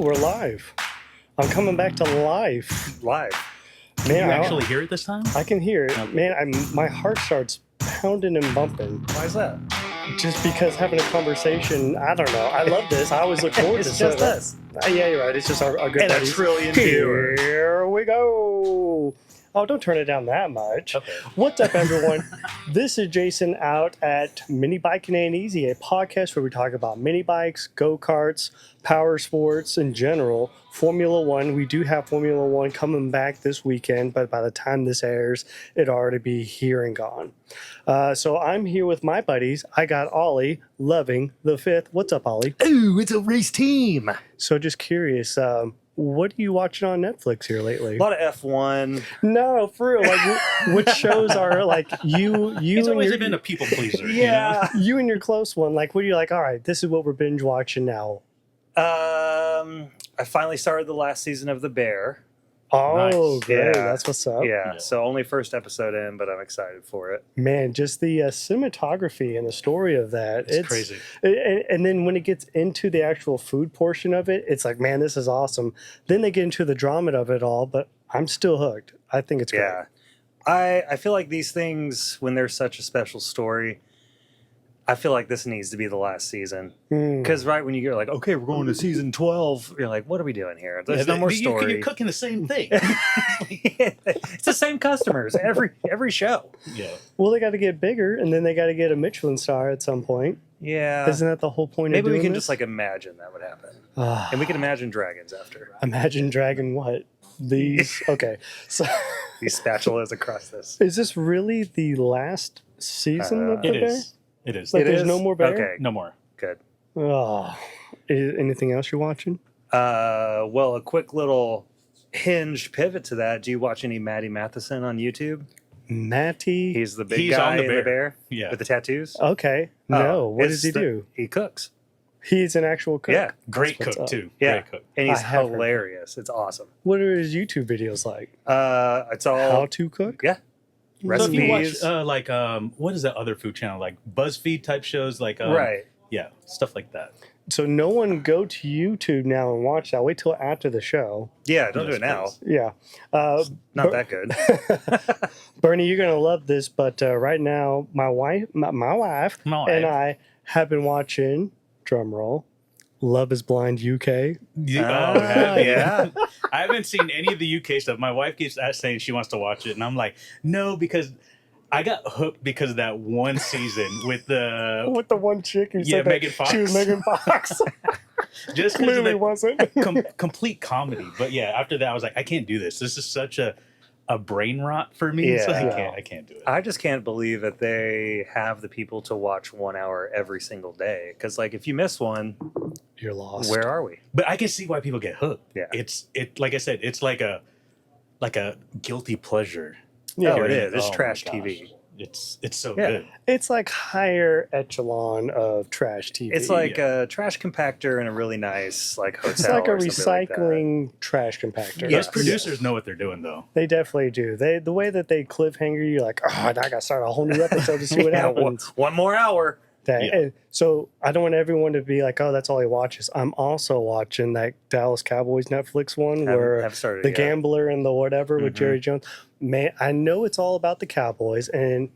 we're live. I'm coming back to life. Live. Man, Can you actually hear it this time? I can hear it. Okay. Man, my heart starts pounding and bumping. Why is that? Just because having a conversation, I don't know. I love this. I always look forward to It's just us. Yeah, you're right. It's just our good And a buddies. trillion viewers. Here we go. Oh, don't turn it down that much. Okay. What's up, everyone? This is Jason out at Minibikin Ain't Eazy, a podcast where we talk about mini bikes, go-karts, power sports in general, Formula One. We do have Formula One coming back this weekend, but by the time this airs, it'll already be here and gone. So I'm here with my buddies. I got Ollie, loving the fifth. What's up, Ollie? Ooh, it's a race team. So just curious, what are you watching on Netflix here lately? A lot of F1. No, for real. Like, which shows are like you He's and always your, been a people pleaser. Yeah. you and your close one. Like, what are you like? All right, this is what we're binge watching now. I finally started the last season of The Bear. Oh, Nice. great. Yeah. That's what's up. Yeah, Yeah. so only first episode in, but I'm excited for it. Man, just the cinematography and the story of that. It's crazy. And then when it gets into the actual food portion of it, it's like, man, this is awesome. Then they get into the drama of it all, but I'm still hooked. I think it's great. Yeah. I feel like these things, when there's such a special story, I feel like this needs to be the last season. Mm. Because right when you get like, okay, we're going to season 12, you're like, what are we doing here? There's no more story. You're cooking the same thing. It's the same customers every show. Yeah. Well, they got to get bigger, and then they got to get a Michelin star at some point. Yeah. Isn't that the whole point Maybe of doing we can this? just like imagine that would happen. Ah. And we can imagine dragons after. Imagine dragging what? These? Okay. So These spatulas across this. is this really the last season of the It Bear? is. It is. Like It there's is? no more Bear? Okay, No more. good. Oh. Anything else you're watching? Well, a quick little hinged pivot to that. Do you watch any Matty Matheson on YouTube? Matty? He's the big He's guy on The in the Bear. bear Yeah. with the tattoos. Okay. Oh, No. What it's does he do? He cooks. He's an actual cook? Yeah. Great That's what's cook, up. too. Yeah. Great cook. And he's I have heard hilarious. It's awesome. What are his YouTube videos like? It's all How to cook? yeah. So if you watch, Recipes. what is that other food channel? Like BuzzFeed type shows? Like, Right. Yeah, stuff like that. So no one go to YouTube now and watch that. Wait till after the show. Yeah, don't do Yes, it now. please. Yeah. Not But- that good. Bernie, you're going to love this, but right now, my wife My and I have been watching, drum roll, Love is Blind UK. Yeah. I haven't seen any of the UK stuff. My wife keeps saying she wants to watch it, and I'm like, no, because I got hooked because of that one season with the With the one chick who Yeah, said that Megan Fox. she was Megan Fox. just because of Clearly the wasn't. complete comedy. But yeah, after that, I was like, I can't do this. This is such a brain rot for me. So Yeah. I can't do it. I just can't believe that they have the people to watch 1 hour every single day. Because, like, if you miss one, You're lost. where are we? But I can see why people get hooked. Yeah. It like I said, it's like a guilty pleasure. Yeah, Oh, it Hearing is. It's my trash gosh. TV. It's so Yeah. good. It's like higher echelon of trash TV. It's like a trash compactor in a really nice, like, hotel. It's like a or something like that. recycling trash compactor. Yes. Those producers know what they're doing, though. They definitely do. The way that they cliffhanger you, like, oh, now I got to start a whole new episode to see what Yeah, happens. one more hour. That, Yeah. and so I don't want everyone to be like, oh, that's all he watches. I'm also watching that Dallas Cowboys Netflix one where I've started the yet. gambler and the whatever with Mhm. Jerry Jones. Man, I know it's all about the Cowboys, and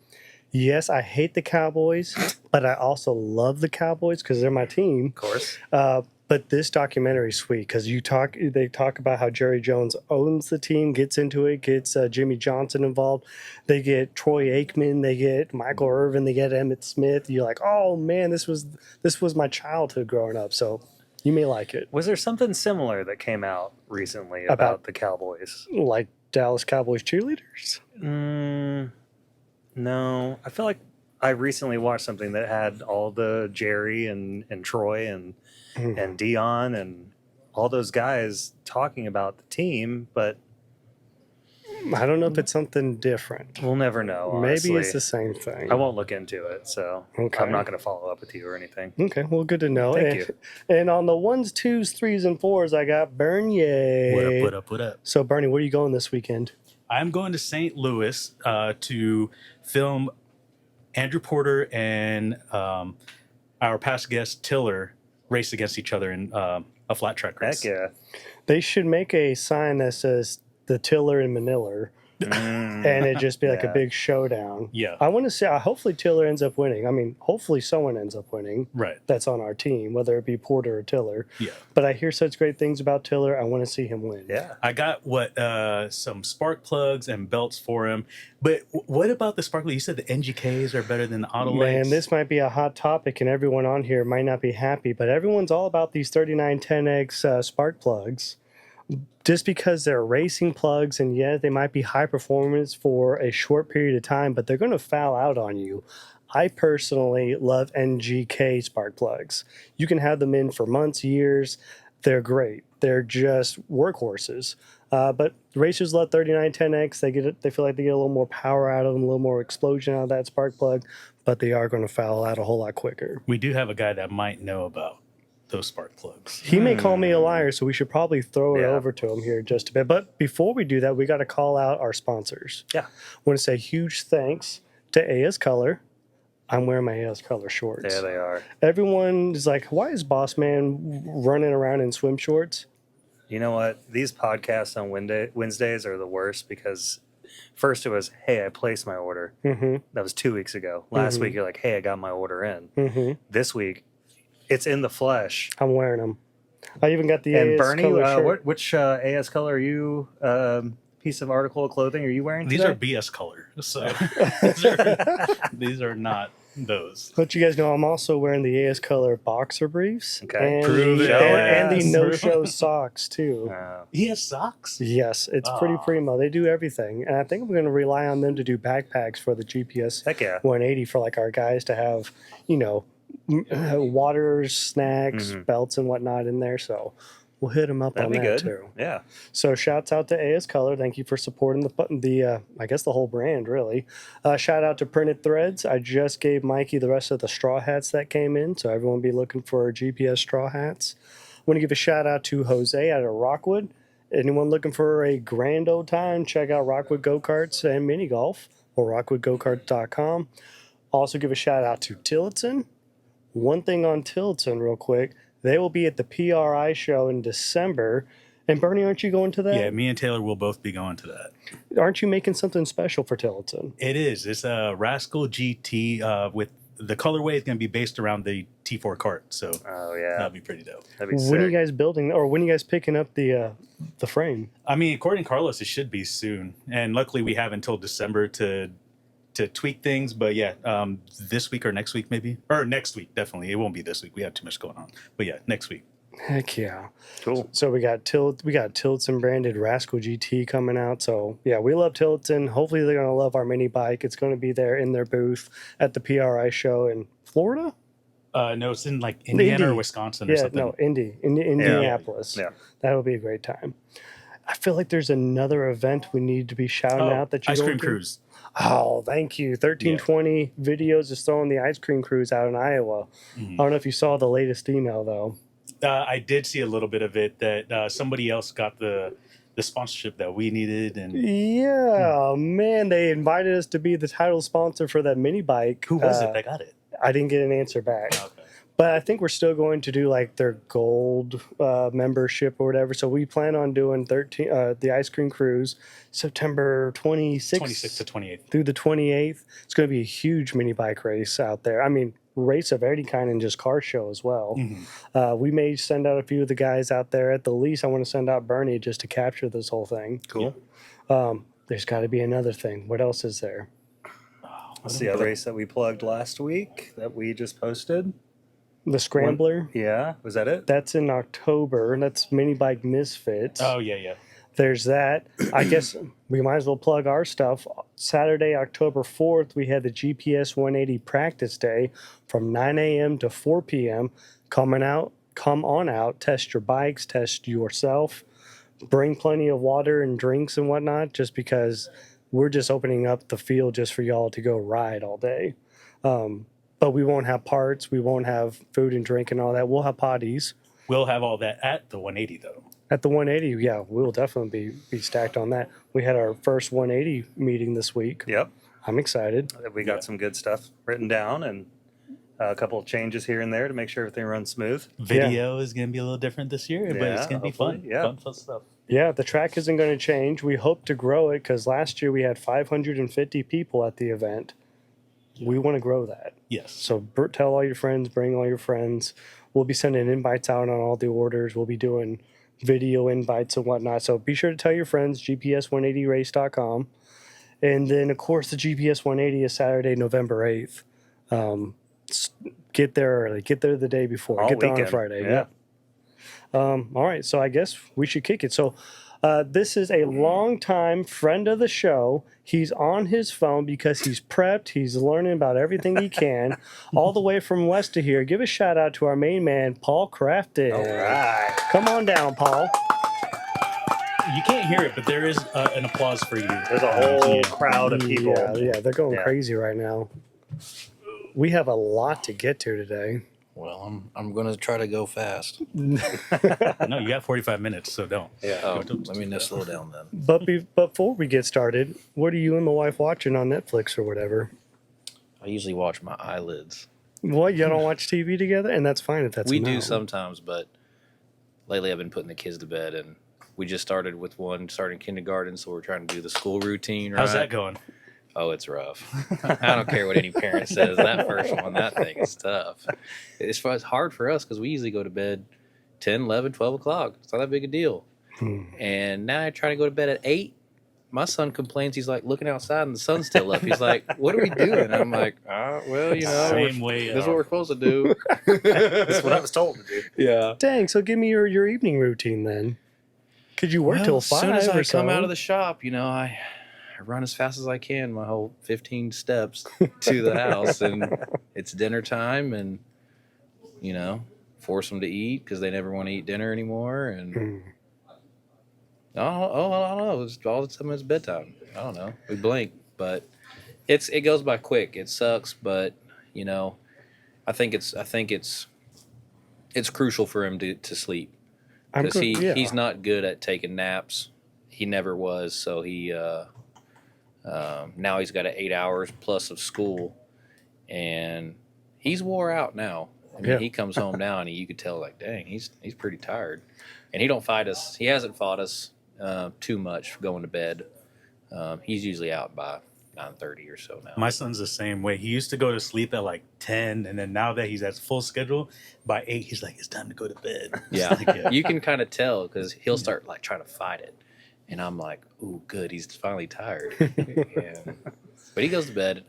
yes, I hate the Cowboys, but I also love the Cowboys because they're my team. Of course. But this documentary is sweet because they talk about how Jerry Jones owns the team, gets into it, gets Jimmy Johnson involved. They get Troy Aikman, they get Michael Irvin, they get Emmitt Smith. You're like, oh man, this was my childhood growing up. So you may like it. Was there something similar that came out recently about the Cowboys? Like Dallas Cowboys cheerleaders. No. I feel like I recently watched something that had all the Jerry and Troy and Dion and all those guys talking about the team, but I don't know if it's something different. we'll never know. Maybe Honestly. it's the same thing. I won't look into it, so Okay. I'm not going to follow up with you or anything. Okay, well, good to know. Thank and, you. And on the 1s, 2s, 3s, and 4s, I got Bernier. What up? So, Bernie, where are you going this weekend? I'm going to St. Louis to film Andrew Porter and our past guest Tiller race against each other in a a flat track race. Heck yeah. They should make a sign that says the Tiller and Manila, and it just be like a Yeah. big showdown. Yeah. I want to say, hopefully Tiller ends up winning. I mean, hopefully someone ends up winning Right. that's on our team, whether it be Porter or Tiller. Yeah. But I hear such great things about Tiller. I want to see him win. Yeah. I got some spark plugs and belts for him. But what about the spark plugs? You said the NGKs are better than the Autolites. Man, this might be a hot topic, and everyone on here might not be happy, but everyone's all about these 3910X spark plugs. Just because they're racing plugs, and yeah, they might be high performance for a short period of time, but they're going to foul out on you. I personally love NGK spark plugs. You can have them in for months, years. They're great. They're just workhorses. But racers love 3910X. They feel like they get a little more power out of them, a little more explosion out of that spark plug, but they are going to foul out a whole lot quicker. We do have a guy that might know about those spark plugs. He may call me a liar, so we should probably throw it Yeah. over to him here just a bit. But before we do that, we got to call out our sponsors. Yeah. I want to say huge thanks to AS Color. I'm wearing my AS Color shorts. There they are. Everyone is like, why is Boss Man running around in swim shorts? You know what? These podcasts on Wednesdays are the worst because first it was, hey, I placed my order. Mm-hmm. That was 2 weeks ago. Last week, you're like, hey, I got my order in. Mm-hmm. This week, it's in the flesh. I'm wearing them. I even got the And AS Bernie, Color shirt. which AS color are you? Piece of article of clothing are you wearing These today? are BS color. So these are not those. Let you guys know I'm also wearing the AS Color boxer briefs Okay. and, Prove the, it. and the Yes. no-show socks too. He has socks? Yes, it's pretty Aw. primo. They do everything, and I think we're going to rely on them to do backpacks for the GPS Heck yeah. 180 for like our guys to have, water, snacks, belts, and whatnot in there. So we'll hit them up That'd on be that good. too. Yeah. So shouts out to AS Color. Thank you for supporting the I guess the whole brand really. Shout out to Printed Threads. I just gave Mikey the rest of the straw hats that came in, so everyone be looking for GPS straw hats. I want to give a shout out to Jose out of Rockwood. Anyone looking for a grand old time, check out Rockwood Go-Karts and Mini Golf or rockwoodgokart.com. Also give a shout out to Tillotson. One thing on Tillotson real quick. They will be at the PRI show in December. And Bernie, aren't you going to that? Yeah, me and Taylor will both be going to that. Aren't you making something special for Tillotson? It is. It's a Rascal GT with the colorway is going to be based around the T4 cart. So Oh yeah. that'll be pretty dope. That'd be When are you sick. guys building, or when are you guys picking up the frame? I mean, according to Carlos, it should be soon. And luckily we have until December to tweak things. But yeah, this week or next week maybe. Or next week, definitely. It won't be this week. We have too much going on. But yeah, next week. Heck yeah! Cool. So we got Tillotson branded Rascal GT coming out. So yeah, we love Tillotson. Hopefully they're gonna love our mini bike. It's gonna be there in their booth at the PRI show in Florida. No, it's in like Indiana or Indy. Wisconsin or Yeah, something. no, Indianapolis. Yeah. That'll be a great time. I feel like there's another event we need to be shouting out that you Ice Cream Cruise. Oh, thank you. 1320 Videos is throwing the ice cream cruise out in Iowa. I don't know if you saw the latest email though. I did see a little bit of it that somebody else got the sponsorship that we needed. And Yeah, man, they invited us to be the title sponsor for that mini bike. who was it that got it? I didn't get an answer back. Okay. But I think we're still going to do like their gold membership or whatever. So we plan on doing the ice cream cruise September 26th 26th to 28th. through the 28th. It's going to be a huge mini bike race out there. I mean, race of any kind and just car show as well. We may send out a few of the guys out there. At the least, I want to send out Bernie just to capture this whole thing. Cool. There's got to be another thing. What else is there? What's the other race that we plugged last week that we just posted? The Scrambler. Yeah. Was that it? That's in October. That's Mini Bike Misfits. Oh, yeah. There's that. I guess we might as well plug our stuff. Saturday, October 4th, we had the GPS 180 practice day from 9 a.m. to 4 p.m. Come on out, test your bikes, test yourself, bring plenty of water and drinks and whatnot, just because we're just opening up the field just for y'all to go ride all day. But we won't have parts. We won't have food and drink and all that. We'll have potties. We'll have all that at the 180, though. At the 180, yeah, we'll definitely be stacked on that. We had our first 180 meeting this week. Yep. I'm excited. We got some good stuff written down, and A couple of changes here and there to make sure everything runs smooth. Video is going to be a little different this year, but it's Yeah, going to be hopefully, fun. yeah. Fun stuff. Yeah, the track isn't going to change. We hope to grow it because last year we had 550 people at the event. We want to grow that. Yes. So tell all your friends, bring all your friends. We'll be sending invites out on all the orders. We'll be doing video invites and whatnot. So be sure to tell your friends, gps180race.com. And then, of course, the GPS 180 is Saturday, November 8th. Get there early. Get there the day before. All Get there on a weekend. Friday. Yeah. All right. So I guess we should kick it. So this is a longtime friend of the show. He's on his phone because he's prepped. He's learning about everything he can, all the way from west to here. Give a shout out to our main man, Paul Crafton. All right. Come on down, Paul. You can't hear it, but there is an applause for you. There's a whole crowd of people. Yeah, they're going Yeah. crazy right now. We have a lot to get to today. Well, I'm going to try to go fast. No, you got 45 minutes, so don't. Yeah. Oh, let me slow down then. But before we get started, what are you and the wife watching on Netflix or whatever? I usually watch my eyelids. What, y'all don't watch TV together? And that's fine if that's We a no. do sometimes, but lately I've been putting the kids to bed, and we just started with one starting kindergarten, so we're trying to do the school routine. Right? How's that going? Oh, it's rough. I don't care what any parent says. That first one, that thing is tough. It's hard for us because we usually go to bed 10, 11, 12 o'clock. It's not that big a deal. And now I try to go to bed at 8. My son complains. He's like looking outside and the sun's still up. He's like, what are we doing? And I'm like, well, you know, Same way. this is what we're supposed to do. That's what I was told to do. Yeah. Dang, so give me your evening routine then. Could you work till 5 as soon as I or so? come out of the shop, you know, I run as fast as I can, my whole 15 steps to the house, and it's dinner time, and, you know, force them to eat because they never want to eat dinner anymore, and I don't know. It's all the time it's bedtime. I don't know. We blink, but it goes by quick. It sucks, but you know, I think it's crucial for him to sleep because he's not good at taking naps. He never was. So he now he's got 8 hours plus of school, and he's wore out now. I mean, he comes home now, and you could tell, like, dang, he's pretty tired, and he don't fight us. He hasn't fought us too much going to bed. He's usually out by 9:30 or so now. My son's the same way. He used to go to sleep at like 10, and then now that he's at full schedule, by 8 he's like, it's time to go to bed. Yeah, you can kind of tell because he'll start like trying to fight it, and I'm like, ooh, good, he's finally tired. But he goes to bed.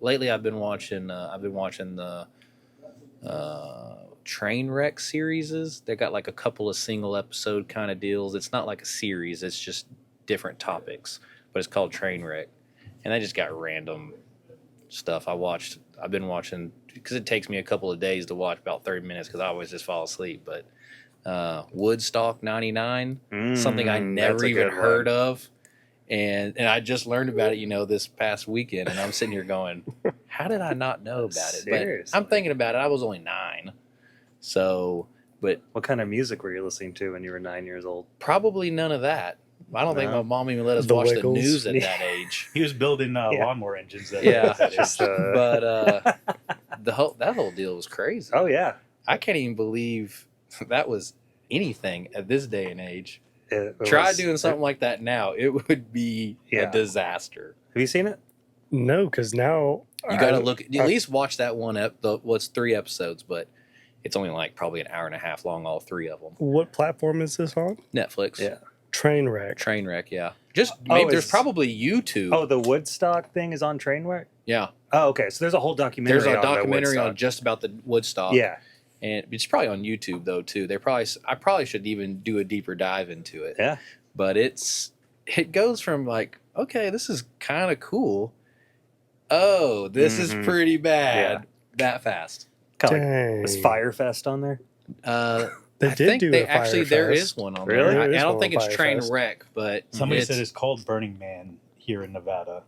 Lately I've been watching the train wreck series. They got like a couple of single episode kind of deals. It's not like a series, it's just different topics, but it's called Train Wreck, and I just got random stuff. I've been watching because it takes me a couple of days to watch, about 30 minutes, because I always just fall asleep. But Woodstock 99, something I never even heard of, and I just learned about it, this past weekend, and I'm sitting here going, how did I not know about it? Seriously? But I'm thinking about it. I was only 9, so but What kind of music were you listening to when you were 9 years old? probably none of that. I don't think No. my mom even let us The watch Wiggles. the news at that age. He was building lawnmower engines. Yeah. That Just, But that whole deal was crazy. oh yeah. I can't even believe that was anything at this day and age. It Try was- doing something like that now. It would be Yeah. a disaster. Have you seen it? No, because now You got to look at least watch that one. What's 3 episodes, but it's only like probably an hour and a half long, all 3 of them. What platform is this on? Netflix. Yeah. Trainwreck. Trainwreck. Yeah. Just maybe there's it's- probably YouTube. Oh, the Woodstock thing is on Trainwreck? yeah. Oh, okay. So there's a whole documentary. There's a on the documentary on Woodstock. just about the Woodstock. Yeah. And it's probably on YouTube though too. I probably should even do a deeper dive into it. Yeah. But it goes from like, okay, this is kind of cool. Oh, this is Mhm. pretty bad. Yeah. That fast. Kind of Dang. like, was Firefest on there? They I did think do there a is Firefest. one on Really? there. There is I don't one think on it's Train Firefest. Wreck, but Somebody said it's called Burning Man here in Nevada.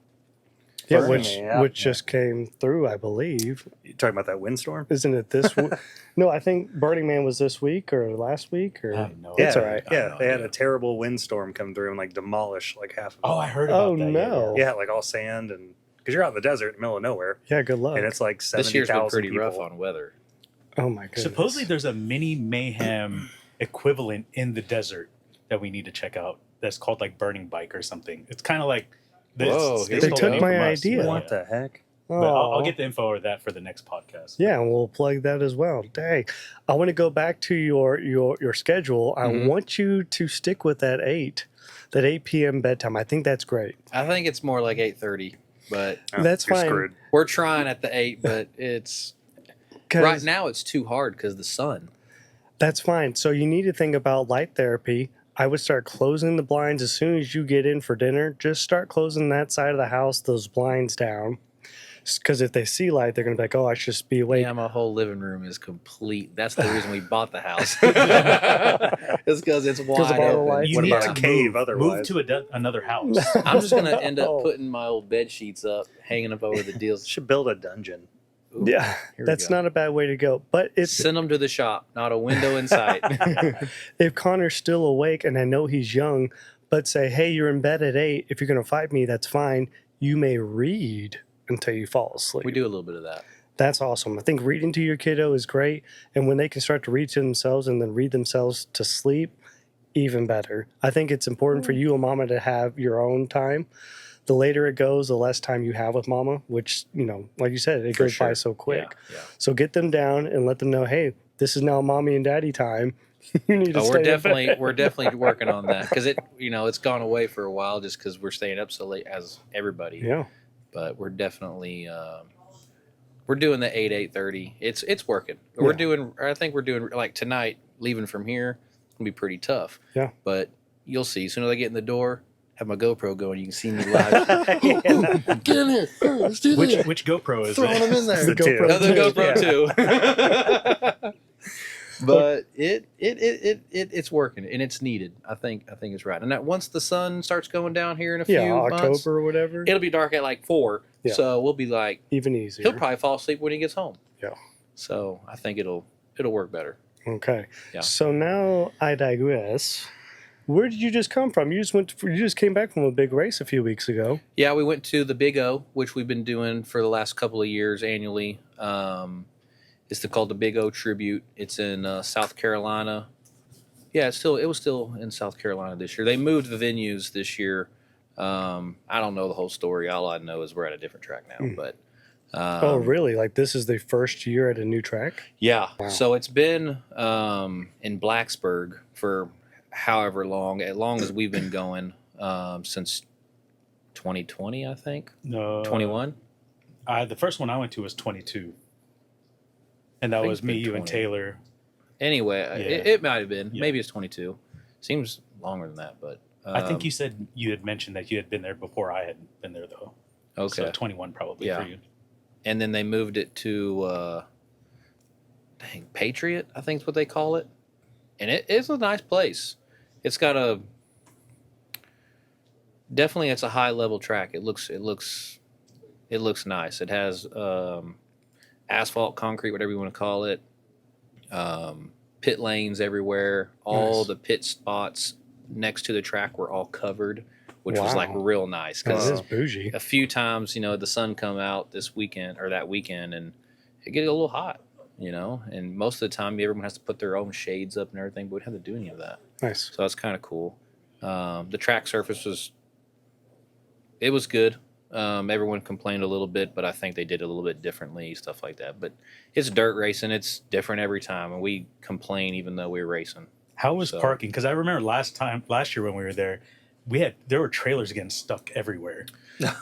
Yeah, Burning, which yeah. which just came through, I believe. You talking about that windstorm? Isn't it this week? No, I think Burning Man was this week or last week. Or I have no It's idea. all right. I have Yeah, no they had idea. a terrible windstorm come through and like demolish like half of it. Oh, I heard about Oh, that. no. Yeah, like all sand and because you're out in the desert in the middle of nowhere, Yeah, good luck. and it's like This year's been 70,000 pretty people. rough on weather. Oh my goodness. Supposedly, there's a mini mayhem equivalent in the desert that we need to check out. That's called like Burning Bike or something. It's kind of like this. Whoa, here They we took go. my idea. What the heck? But I'll Aw. get the info of that for the next podcast. Yeah, and we'll plug that as well. Dang. I want to go back to your schedule. I Mhm. want you to stick with that 8 p.m. bedtime. I think that's great. I think it's more like 8:30, but Oh, That's you're fine. Screwed. we're trying at the 8. But it's 'Cause right now it's too hard because the sun. That's fine. So you need to think about light therapy. I would start closing the blinds as soon as you get in for dinner. Just start closing that side of the house, those blinds down. Because if they see light, they're going to be like, oh, I should just be awake. Yeah, my whole living room is complete. That's the reason we bought the house. It's because it's of wide all the open. lights? What need about to a cave move otherwise? to another house. I'm just gonna end up putting my old bed sheets up, hanging up over the deals. Should build a dungeon. Ooh, Yeah, here we that's go. not a bad way to go. But it's Send them to the shop, not a window in sight. if Connor's still awake and I know he's young, but say, hey, you're in bed at 8. If you're going to fight me, that's fine. You may read until you fall asleep. We do a little bit of that. That's awesome. I think reading to your kiddo is great. And when they can start to read to themselves and then read themselves to sleep, even better. I think it's important for you and mama to have your own time. The later it goes, the less time you have with mama, which, like you said, it For goes by sure. so quick. Yeah. So get them down and let them know, hey, this is now mommy and daddy time. You need to Oh, stay we're in bed. definitely working on that because it's gone away for a while just because we're staying up so late as everybody. Yeah. But we're definitely we're doing the 8:30. It's working. Yeah. I think we're doing like tonight. Leaving from here gonna be pretty tough. Yeah. But you'll see. As soon as I get in the door, have my GoPro going. You can see me live. Get in here. Let's do this. Which GoPro is Throwing it? them in there. The GoPro No, the too. GoPro too. But it's working and it's needed. I think it's right. And that once the sun starts going down here in a few October months, or whatever. it'll be dark at like 4. Yeah. So we'll be like, Even easier. he'll probably fall asleep when he gets home. Yeah. So I think it'll work better. Okay. Yeah. So now I digress. Where did you just come from? You just came back from a big race a few weeks ago. Yeah, we went to the Big O, which we've been doing for the last couple of years annually. It's called the Big O Tribute. It's in South Carolina. Yeah, it was still in South Carolina this year. They moved the venues this year. I don't know the whole story. All I know is we're at a different track now. But Oh, really? Like this is the first year at a new track? yeah. Wow. So it's been in Blacksburg for however long, as long as we've been going since 2020, I think. No. 21. The first one I went to was 22. And that I think was me, it's you, and 20. Taylor. Anyway, Yeah. it might have been. Yeah. Maybe it's 22. Seems longer than that, but I think you said you had mentioned that you had been there before I had been there, though. okay. So 21 probably Yeah. for you. And then they moved it to Patriot, I think is what they call it. And it's a nice place. It's got it's a high level track. It looks nice. It has asphalt, concrete, whatever you want to call it. Pit lanes everywhere. All Nice. the pit spots next to the track were all covered, which was like Wow. real nice That because is bougie. a few times, the sun come out this weekend or that weekend and it get a little hot, and most of the time everyone has to put their own shades up and everything, but we didn't have to do any of that. Nice. So that's kind of cool. The track surface it was good. Everyone complained a little bit, but I think they did it a little bit differently, stuff like that. But it's dirt racing. It's different every time. And we complain even though we're racing. How was So- parking? Because I remember last year when we were there, there were trailers getting stuck everywhere.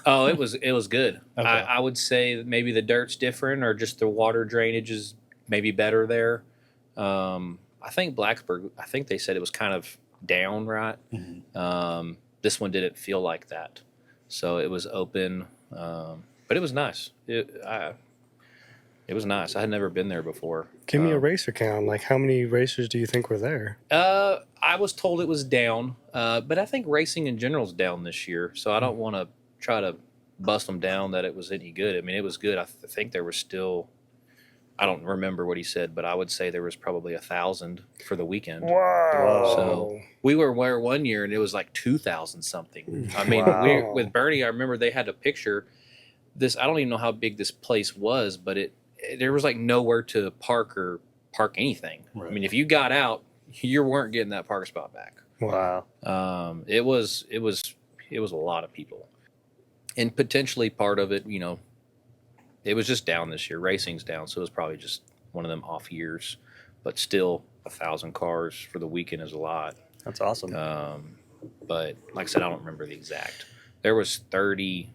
Oh, it was good. Okay. I would say that maybe the dirt's different or just the water drainage is maybe better there. I think Blacksburg, I think they said it was kind of down, right? Mhm. This one didn't feel like that. So it was open, but it was nice. It was nice. I had never been there before. Give me a racer count. Like how many racers do you think were there? I was told it was down, but I think racing in general is down this year. So I don't want to try to bust them down that it was any good. I mean, it was good. I think there was still, I don't remember what he said, but I would say there was probably 1,000 for the weekend. Wow. So we were there one year and it was like 2,000 something. I mean, Wow. with Bernie, I remember they had a picture I don't even know how big this place was, but there was like nowhere to park or park anything. Right. I mean, if you got out, you weren't getting that park spot back. Wow. It was a lot of people, and potentially part of it, you know, it was just down this year. Racing's down, so it was probably just one of them off years. But still, 1,000 cars for the weekend is a lot. That's awesome. But like I said, I don't remember the exact. There was 30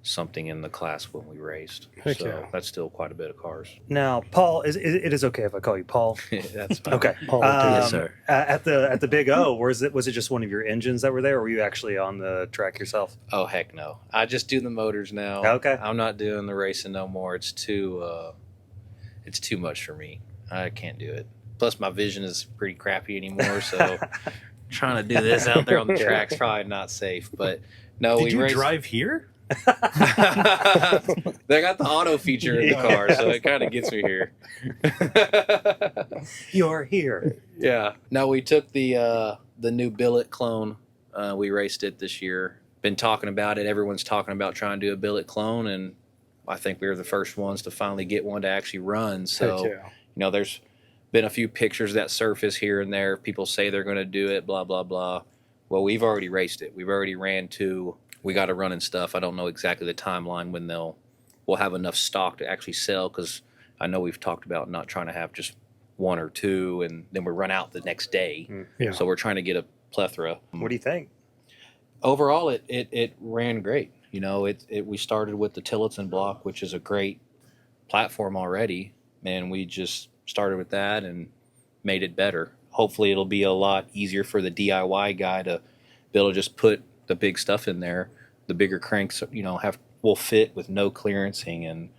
something in the class when we raced, Heck so yeah. that's still quite a bit of cars. Now, Paul, it is okay if I call you Paul. That's fine. Okay. Paul, Yes, sir. At the Big O, was it just one of your engines that were there, or were you actually on the track yourself? Oh heck no! I just do the motors now. Okay. I'm not doing the racing no more. It's too much for me. I can't do it. Plus, my vision is pretty crappy anymore, so trying to do this out there on the track's probably not safe. But no, Did we you raced. drive here? They got the auto feature in the car, so it kind of gets me here. You're here. Yeah. No, we took the new Billet clone. We raced it this year. Been talking about it. Everyone's talking about trying to do a Billet clone, and I think we were the first ones to finally get one to actually run. So, Heck yeah. you know, there's been a few pictures that surface here and there. People say they're going to do it, blah, blah, blah. Well, we've already raced it. We've already ran two. We got to run and stuff. I don't know exactly the timeline when we'll have enough stock to actually sell, because I know we've talked about not trying to have just one or two and then we run out the next day. Yeah. So we're trying to get a plethora. What do you think? Overall, it ran great. You know, we started with the Tillotson block, which is a great platform already, and we just started with that and made it better. Hopefully, it'll be a lot easier for the DIY guy to be able to just put the big stuff in there. The bigger cranks, you know, will fit with no clearancing, and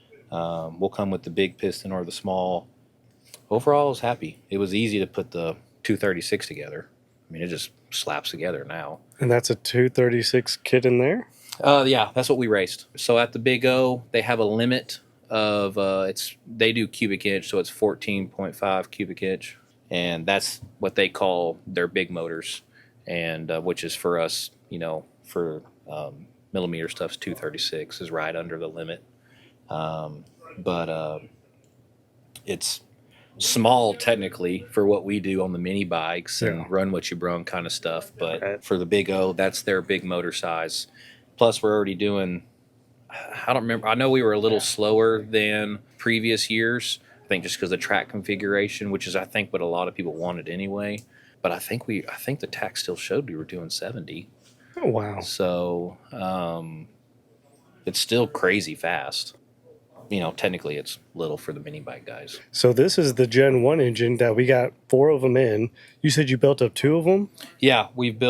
will come with the big piston or the small. Overall, I was happy. It was easy to put the 236 together. I mean, it just slaps together now. And that's a 236 kit in there? Yeah, that's what we raced. So at the Big O, they have a limit of they do cubic inch, so it's 14.5 cubic inch, and that's what they call their big motors, and which is for us, you know, for millimeter stuff's 236 is right under the limit, but it's small technically for what we do on the mini bikes and run what you brung kind of stuff. But for the Big O, that's their big motor size. Plus, we're already doing, I don't remember, I know we were a little slower than previous years. I think just because of the track configuration, which is I think what a lot of people wanted anyway. But I think the tach still showed we were doing 70. Oh, wow. So it's still crazy fast. You know, technically it's little for the mini bike guys. So this is the Gen 1 engine that we got 4 of them in. You said you built up 2 of them? Yeah, we've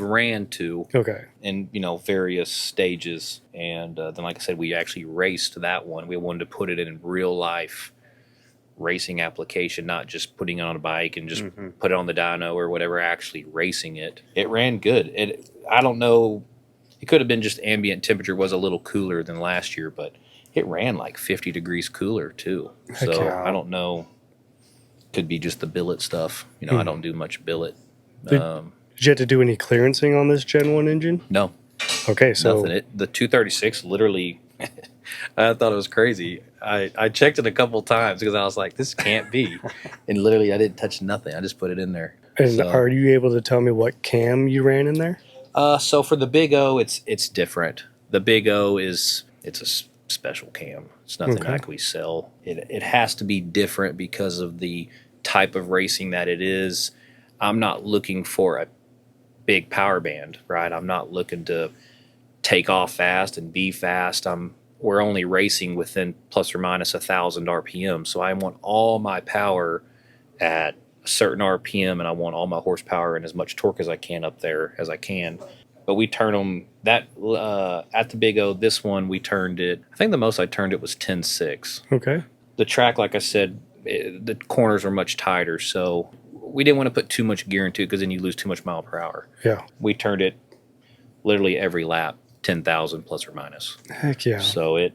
ran 2 Okay. in, you know, various stages. And then, like I said, we actually raced that one. We wanted to put it in real life racing application, not just putting it on a bike and just put it on the dyno or whatever, actually racing it. It ran good. I don't know, it could have been just ambient temperature was a little cooler than last year, but it ran like 50 degrees cooler too. So yeah. I don't know, could be just the billet stuff. You know, I don't do much billet. Did you have to do any clearancing on this Gen 1 engine? No, Okay, so nothing. The 236 literally, I thought it was crazy. I checked it a couple times because I was like, this can't be. And literally, I didn't touch nothing. I just put it in there. and So, are you able to tell me what cam you ran in there? so for the Big O, it's different. The Big O it's a special cam. It's nothing Okay. like we sell. It has to be different because of the type of racing that it is. I'm not looking for a big power band, right? I'm not looking to take off fast and be fast. We're only racing within plus or minus 1,000 RPM. So I want all my power at a certain RPM, and I want all my horsepower and as much torque as I can up there as I can. But we turn them at the Big O. This one we turned it. I think the most I turned it was 10.6. Okay. The track, like I said, the corners are much tighter, so we didn't want to put too much gear into it because then you lose too much mile per hour. Yeah. We turned it literally every lap 10,000 plus or minus. Heck yeah. So it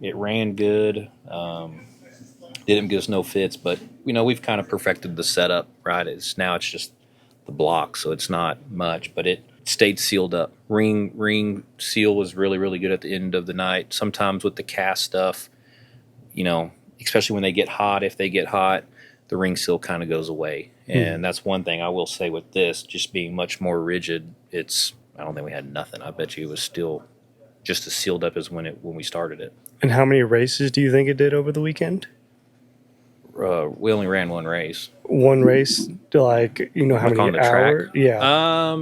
ran good. Didn't give us no fits, but you know, we've kind of perfected the setup, right? Now it's just the block, so it's not much, but it stayed sealed up. Ring seal was really, really good at the end of the night. Sometimes with the cast stuff, you know, especially when they get hot, if they get hot, the ring seal kind of goes away. And that's one thing I will say with this, just being much more rigid. I don't think we had nothing. I bet you it was still just as sealed up as when we started it. And how many races do you think it did over the weekend? We only ran one race. One race, like, you know, how Like on many the track? hours? Yeah.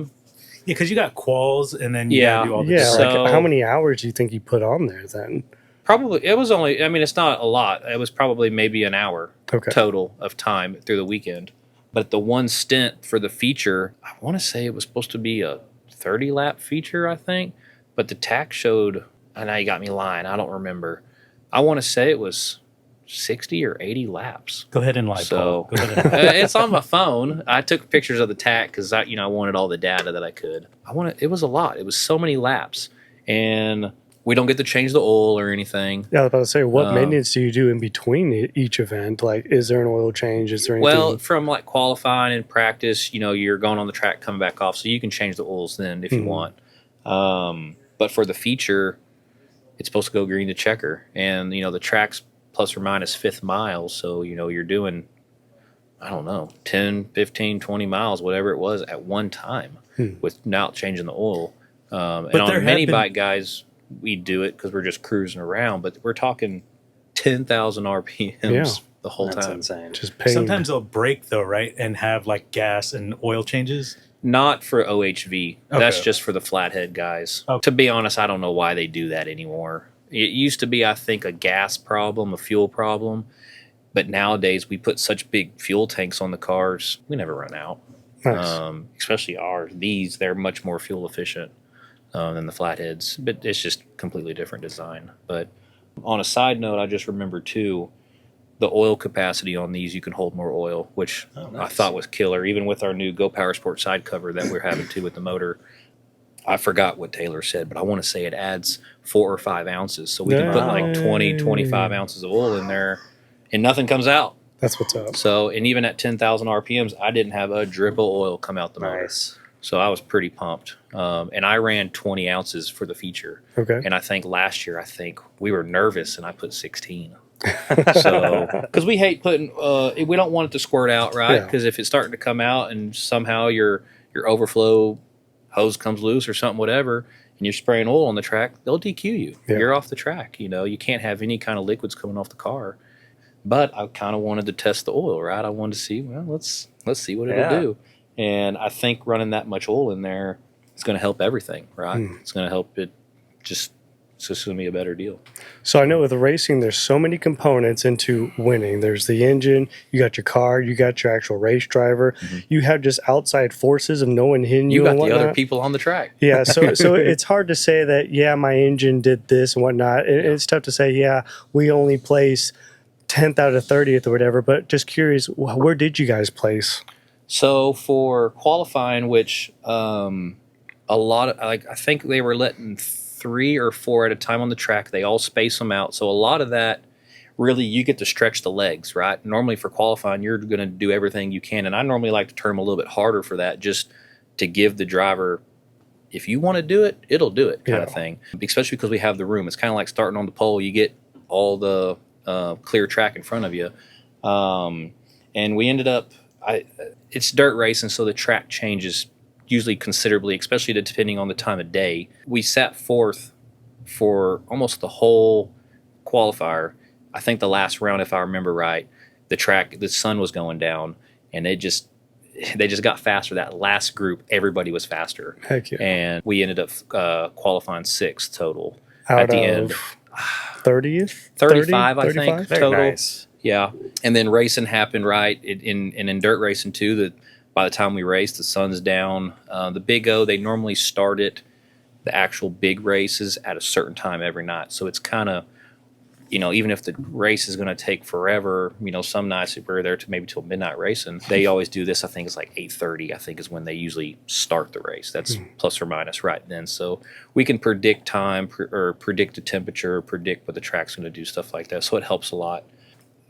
Yeah, because you got quals and then you Yeah. gotta do all the Yeah, different- like how many hours do you think you put on there then? Probably, it was only, I mean, it's not a lot. It was probably maybe an hour Okay. total of time through the weekend. But the one stint for the feature, I want to say it was supposed to be a 30-lap feature, I think. But the tack showed, and now you got me lying, I don't remember. I want to say it was 60 or 80 laps. Go ahead and lie, So Paul. Go ahead and lie. it's on my phone. I took pictures of the tack because I wanted all the data that I could. It was a lot. It was so many laps, and we don't get to change the oil or anything. Yeah, I was about to say, what maintenance do you do in between each event? Like, is there an oil change? Is there anything? Well, from like qualifying and practice, you know, you're going on the track, coming back off, so you can change the oils then if you want. But for the feature, it's supposed to go green to checker, and you know the track's plus or minus fifth mile, so you know you're doing, I don't know, 10, 15, 20 miles, whatever it was at one time without changing the oil. And on there have mini been- bike guys, we do it because we're just cruising around, but we're talking 10,000 RPMs the whole That's time. insane. just pain. Sometimes they'll break though, right? And have like gas and oil changes. Not for OHV. That's Okay. just for the flathead guys. Okay. To be honest, I don't know why they do that anymore. It used to be, I think, a gas problem, a fuel problem. But nowadays, we put such big fuel tanks on the cars, we never run out. Nice. Especially ours. They're much more fuel efficient than the flatheads. But it's just completely different design. But on a side note, I just remember, too, the oil capacity on these, you can hold more oil, which I thought was killer. Even with our new Go Power Sport side cover that we're having too with the motor, I forgot what Taylor said, but I want to say it adds 4 or 5 ounces. So we can put like 20, 25 ounces of oil in there and nothing comes out. That's what's up. So, and even at 10,000 RPMs, I didn't have a drip of oil come out the motor. Nice. So I was pretty pumped. And I ran 20 ounces for the feature. Okay. And I think last year, we were nervous and I put 16. So, because we hate putting, we don't want it to squirt out, right? Yeah. Because if it's starting to come out and somehow your overflow hose comes loose or something, whatever, and you're spraying oil on the track, they'll DQ you. Yeah. You're off the track. You know, you can't have any kind of liquids coming off the car. But I kind of wanted to test the oil, right? I wanted to see, well, let's see what it'll Yeah. do. And I think running that much oil in there is going to help everything, right? It's going to help it it's just going to be a better deal. So I know with racing, there's so many components into winning. There's the engine, you got your car, you got your actual race driver, you have just outside forces of no one hitting you. You got and the other whatnot. people on the track. Yeah, so it's hard to say that, yeah, my engine did this and whatnot. It's tough to say, yeah, we only place 10th out of 30th or whatever, but just curious, where did you guys place? So for qualifying, which a lot of, I think they were letting 3 or 4 at a time on the track. They all space them out. So a lot of that, really, you get to stretch the legs, right? Normally for qualifying, you're going to do everything you can. And I normally like to turn them a little bit harder for that, just to give the driver, if you want to do it, it'll do it kind of thing. Especially because we have the room. It's kind of like starting on the pole. You get all the clear track in front of you. And we ended up, it's dirt racing, so the track changes usually considerably, especially depending on the time of day. We sat fourth for almost the whole qualifier. I think the last round, if I remember right, the sun was going down, and they just got faster. That last group, everybody was faster. Heck yeah. And we ended up qualifying 6th total Out at the of end. 30th? 35, I 35? think, Very total. nice. Yeah, and then racing happened right in dirt racing too. That by the time we raced, the sun's down. The Big O, they normally start it, the actual big races at a certain time every night. So it's kind of, even if the race is going to take forever, some nights if we're there to maybe till midnight racing, they always do this. I think it's like 8:30. I think is when they usually start the race. That's plus or minus right then. So we can predict time or predict the temperature, predict what the track's going to do, stuff like that. So it helps a lot.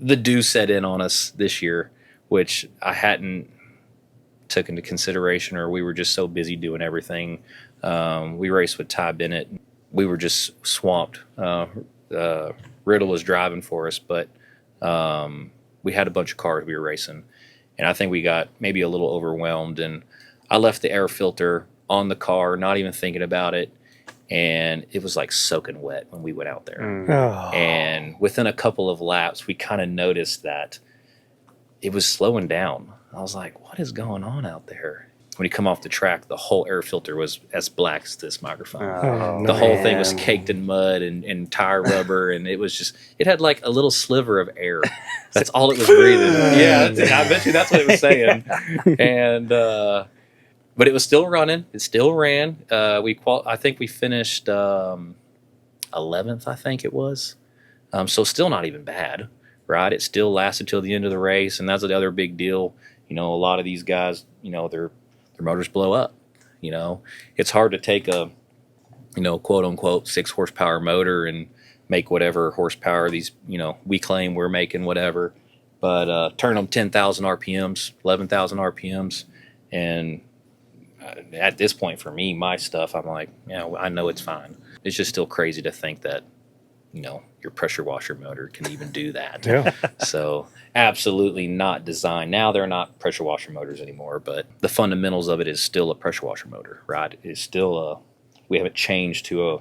The dew set in on us this year, which I hadn't took into consideration, or we were just so busy doing everything. We raced with Ty Bennett. We were just swamped. Riddle was driving for us, but we had a bunch of cars we were racing, and I think we got maybe a little overwhelmed. And I left the air filter on the car, not even thinking about it, and it was like soaking wet when we went out there. Oh. And within a couple of laps, we kind of noticed that it was slowing down. I was like, what is going on out there? When you come off the track, the whole air filter was as black as this microphone. Oh, The whole thing was man. caked in mud and tire rubber, and it was just, it had like a little sliver of air. That's all it was breathing. Yeah, I bet you that's what it was saying. And, but it was still running. It still ran. I think we finished 11th, I think it was. So still not even bad, right? It still lasted till the end of the race, and that's the other big deal. You know, a lot of these guys, you know, their motors blow up. You know, it's hard to take a, you know, quote unquote 6 horsepower motor and make whatever horsepower these, you know, we claim we're making, whatever, but turn them 10,000 RPMs, 11,000 RPMs, and at this point for me, my stuff, I'm like, yeah, I know it's fine. It's just still crazy to think that, you know, your pressure washer motor can even do that. Yeah. So absolutely not designed. Now they're not pressure washer motors anymore, but the fundamentals of it is still a pressure washer motor, right? It's still we haven't changed to a,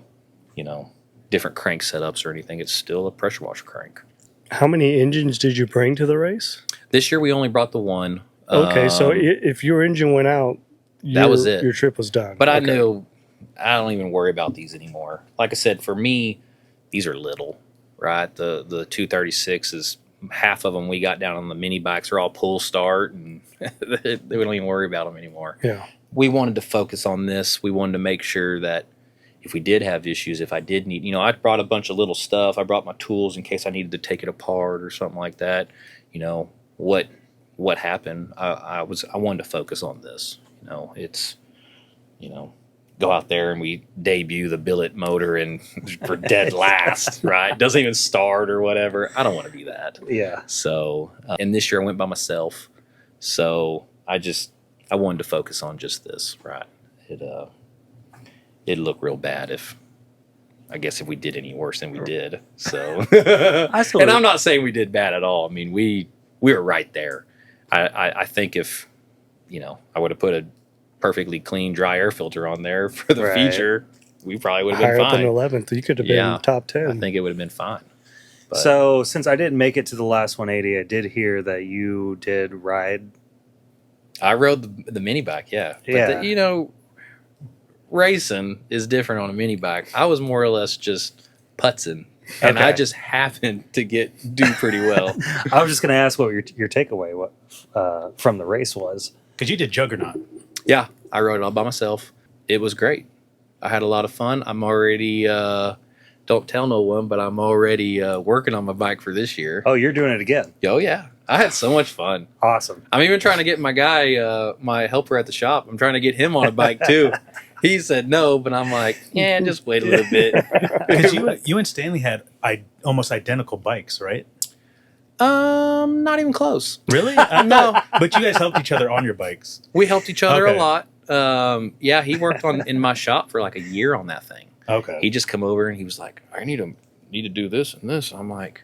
you know, different crank setups or anything. It's still a pressure washer crank. How many engines did you bring to the race? This year we only brought the one. Okay, so if your engine went out, that was it. Your trip was done. But I Okay. knew I don't even worry about these anymore. Like I said, for me, these are little, right? The 236 is half of them we got down on the mini bikes are all pull start, and we don't even worry about them anymore. Yeah. We wanted to focus on this. We wanted to make sure that if we did have issues, if I did need, you know, I brought a bunch of little stuff. I brought my tools in case I needed to take it apart or something like that. You know, what happened, I wanted to focus on this. You know, it's, you know, go out there and we debut the Billet motor and for dead last, right? Doesn't even start or whatever. I don't want to do that. Yeah. So, and this year I went by myself. So I wanted to focus on just this, right? It'd look real bad if we did any worse than we did. So, and I'm not saying we did bad at all. I mean, we were right there. I think if, you know, I would have put a perfectly clean dry air filter on there for the feature, we probably would have been Higher fine. up than 11th, you could have been top 10. I think it would have been fine. But So since I didn't make it to the last 180, I did hear that you did ride. I rode the mini bike, yeah. But Yeah. you know, racing is different on a mini bike. I was more or less just putzing, and I Okay. just happened to do pretty well. I was just going to ask what your takeaway from the race was. Because you did Juggernaut. Yeah, I rode it all by myself. It was great. I had a lot of fun. I'm already, don't tell no one, but I'm already working on my bike for this year. Oh, you're doing it again. Oh, yeah. I had so much fun. Awesome. I'm even trying to get my guy, my helper at the shop, I'm trying to get him on a bike too. He said no, but I'm like, yeah, just wait a little bit. Because you and Stanley had almost identical bikes, right? Not even close. Really? No. But you guys helped each other on your bikes. We helped each other Okay. a lot. Yeah, he worked in my shop for like a year on that thing. Okay. He just come over and he was like, I need to do this and this. I'm like,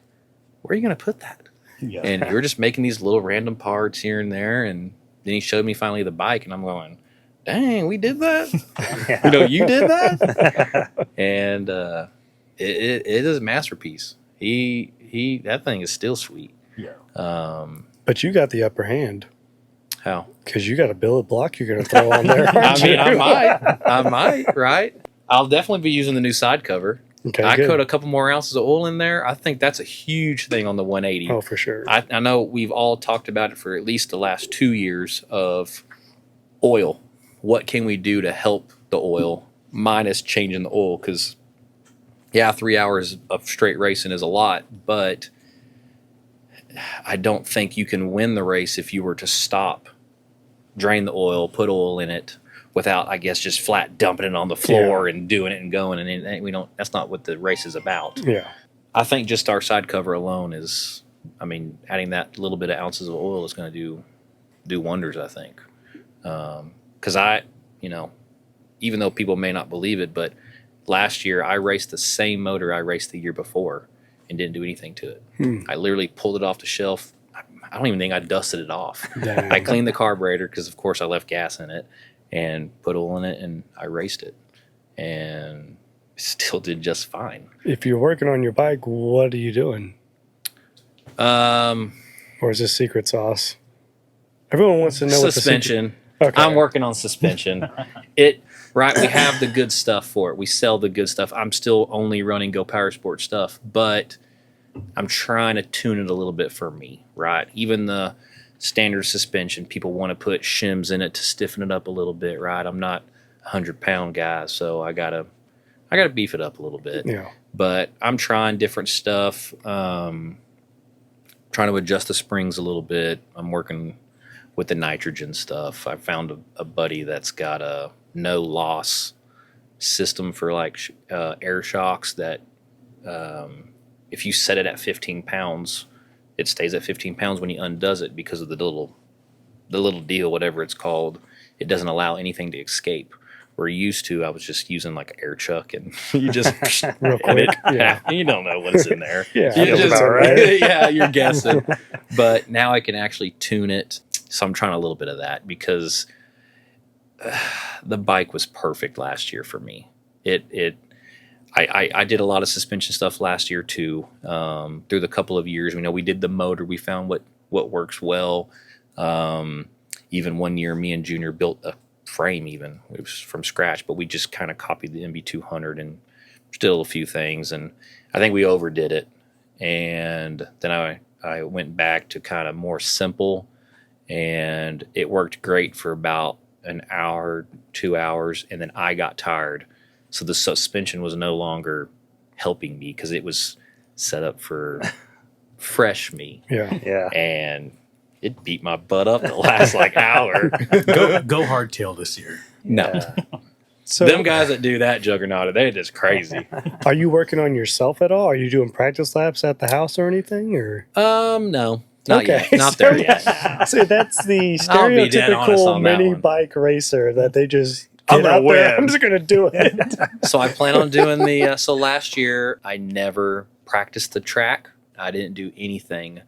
where are you going to put that? Yeah. And you were just making these little random parts here and there. And then he showed me finally the bike, and I'm going, dang, we did that? You know, you did that? And it is a masterpiece. That thing is still sweet. Yeah. But you got the upper hand How? because you got a billet block you're going to throw on there. I aren't mean, you? I might, right? I'll definitely be using the new side cover. Okay, I good. put a couple more ounces of oil in there. I think that's a huge thing on the 180. Oh, for sure. I know we've all talked about it for at least the last 2 years of oil. What can we do to help the oil minus changing the oil? Because, yeah, 3 hours of straight racing is a lot, but I don't think you can win the race if you were to stop, drain the oil, put oil in it, without, I guess, just flat dumping it on the floor and doing it and going. And we don't. That's not what the race is about. Yeah. I think just our side cover alone adding that little bit of ounces of oil is going to do wonders, I think. Because even though people may not believe it, but last year I raced the same motor I raced the year before and didn't do anything to it. I literally pulled it off the shelf. I don't even think I dusted it off. Dang. I cleaned the carburetor because, of course, I left gas in it and put oil in it, and I raced it. And still did just fine. If you're working on your bike, what are you doing? Or is this secret sauce? Everyone wants to know suspension. Okay. I'm working on suspension. Right, we have the good stuff for it. We sell the good stuff. I'm still only running Go Power Sport stuff, but I'm trying to tune it a little bit for me, right? Even the standard suspension, people want to put shims in it to stiffen it up a little bit, right? I'm not a 100-pound guy, so I gotta beef it up a little bit. Yeah. But I'm trying different stuff, trying to adjust the springs a little bit. I'm working with the nitrogen stuff. I found a buddy that's got a no loss system for like air shocks that if you set it at 15 pounds, it stays at 15 pounds when he undoes it because of the little deal, whatever it's called. It doesn't allow anything to escape. We're used to, I was just using like an air chuck and you just Real quick. Yeah. you don't know what's in there. Yeah. You Feels just, about right. yeah, you're guessing. But now I can actually tune it. So I'm trying a little bit of that because the bike was perfect last year for me. I did a lot of suspension stuff last year too. Through the couple of years, we did the motor. We found what works well. Even one year, me and Junior built a frame. Even it was from scratch, but we just kind of copied the MB200 and still a few things. And I think we overdid it. And then I went back to kind of more simple, and it worked great for about an hour, 2 hours, and then I got tired. So the suspension was no longer helping me because it was set up for fresh me. Yeah. Yeah. And it beat my butt up the last hour. Go hardtail this year. No. Yeah. So, Them guys that do that juggernaut, they're just crazy. are you working on yourself at all? Are you doing practice laps at the house or anything? Or No. Not okay, yet. Not there yet. So that's the I'll be dead honest stereotypical on that mini one. bike racer that they just I'm get gonna out there. win. I'm just gonna do it. So I plan on doing the so last year I never practiced the track. I didn't do anything.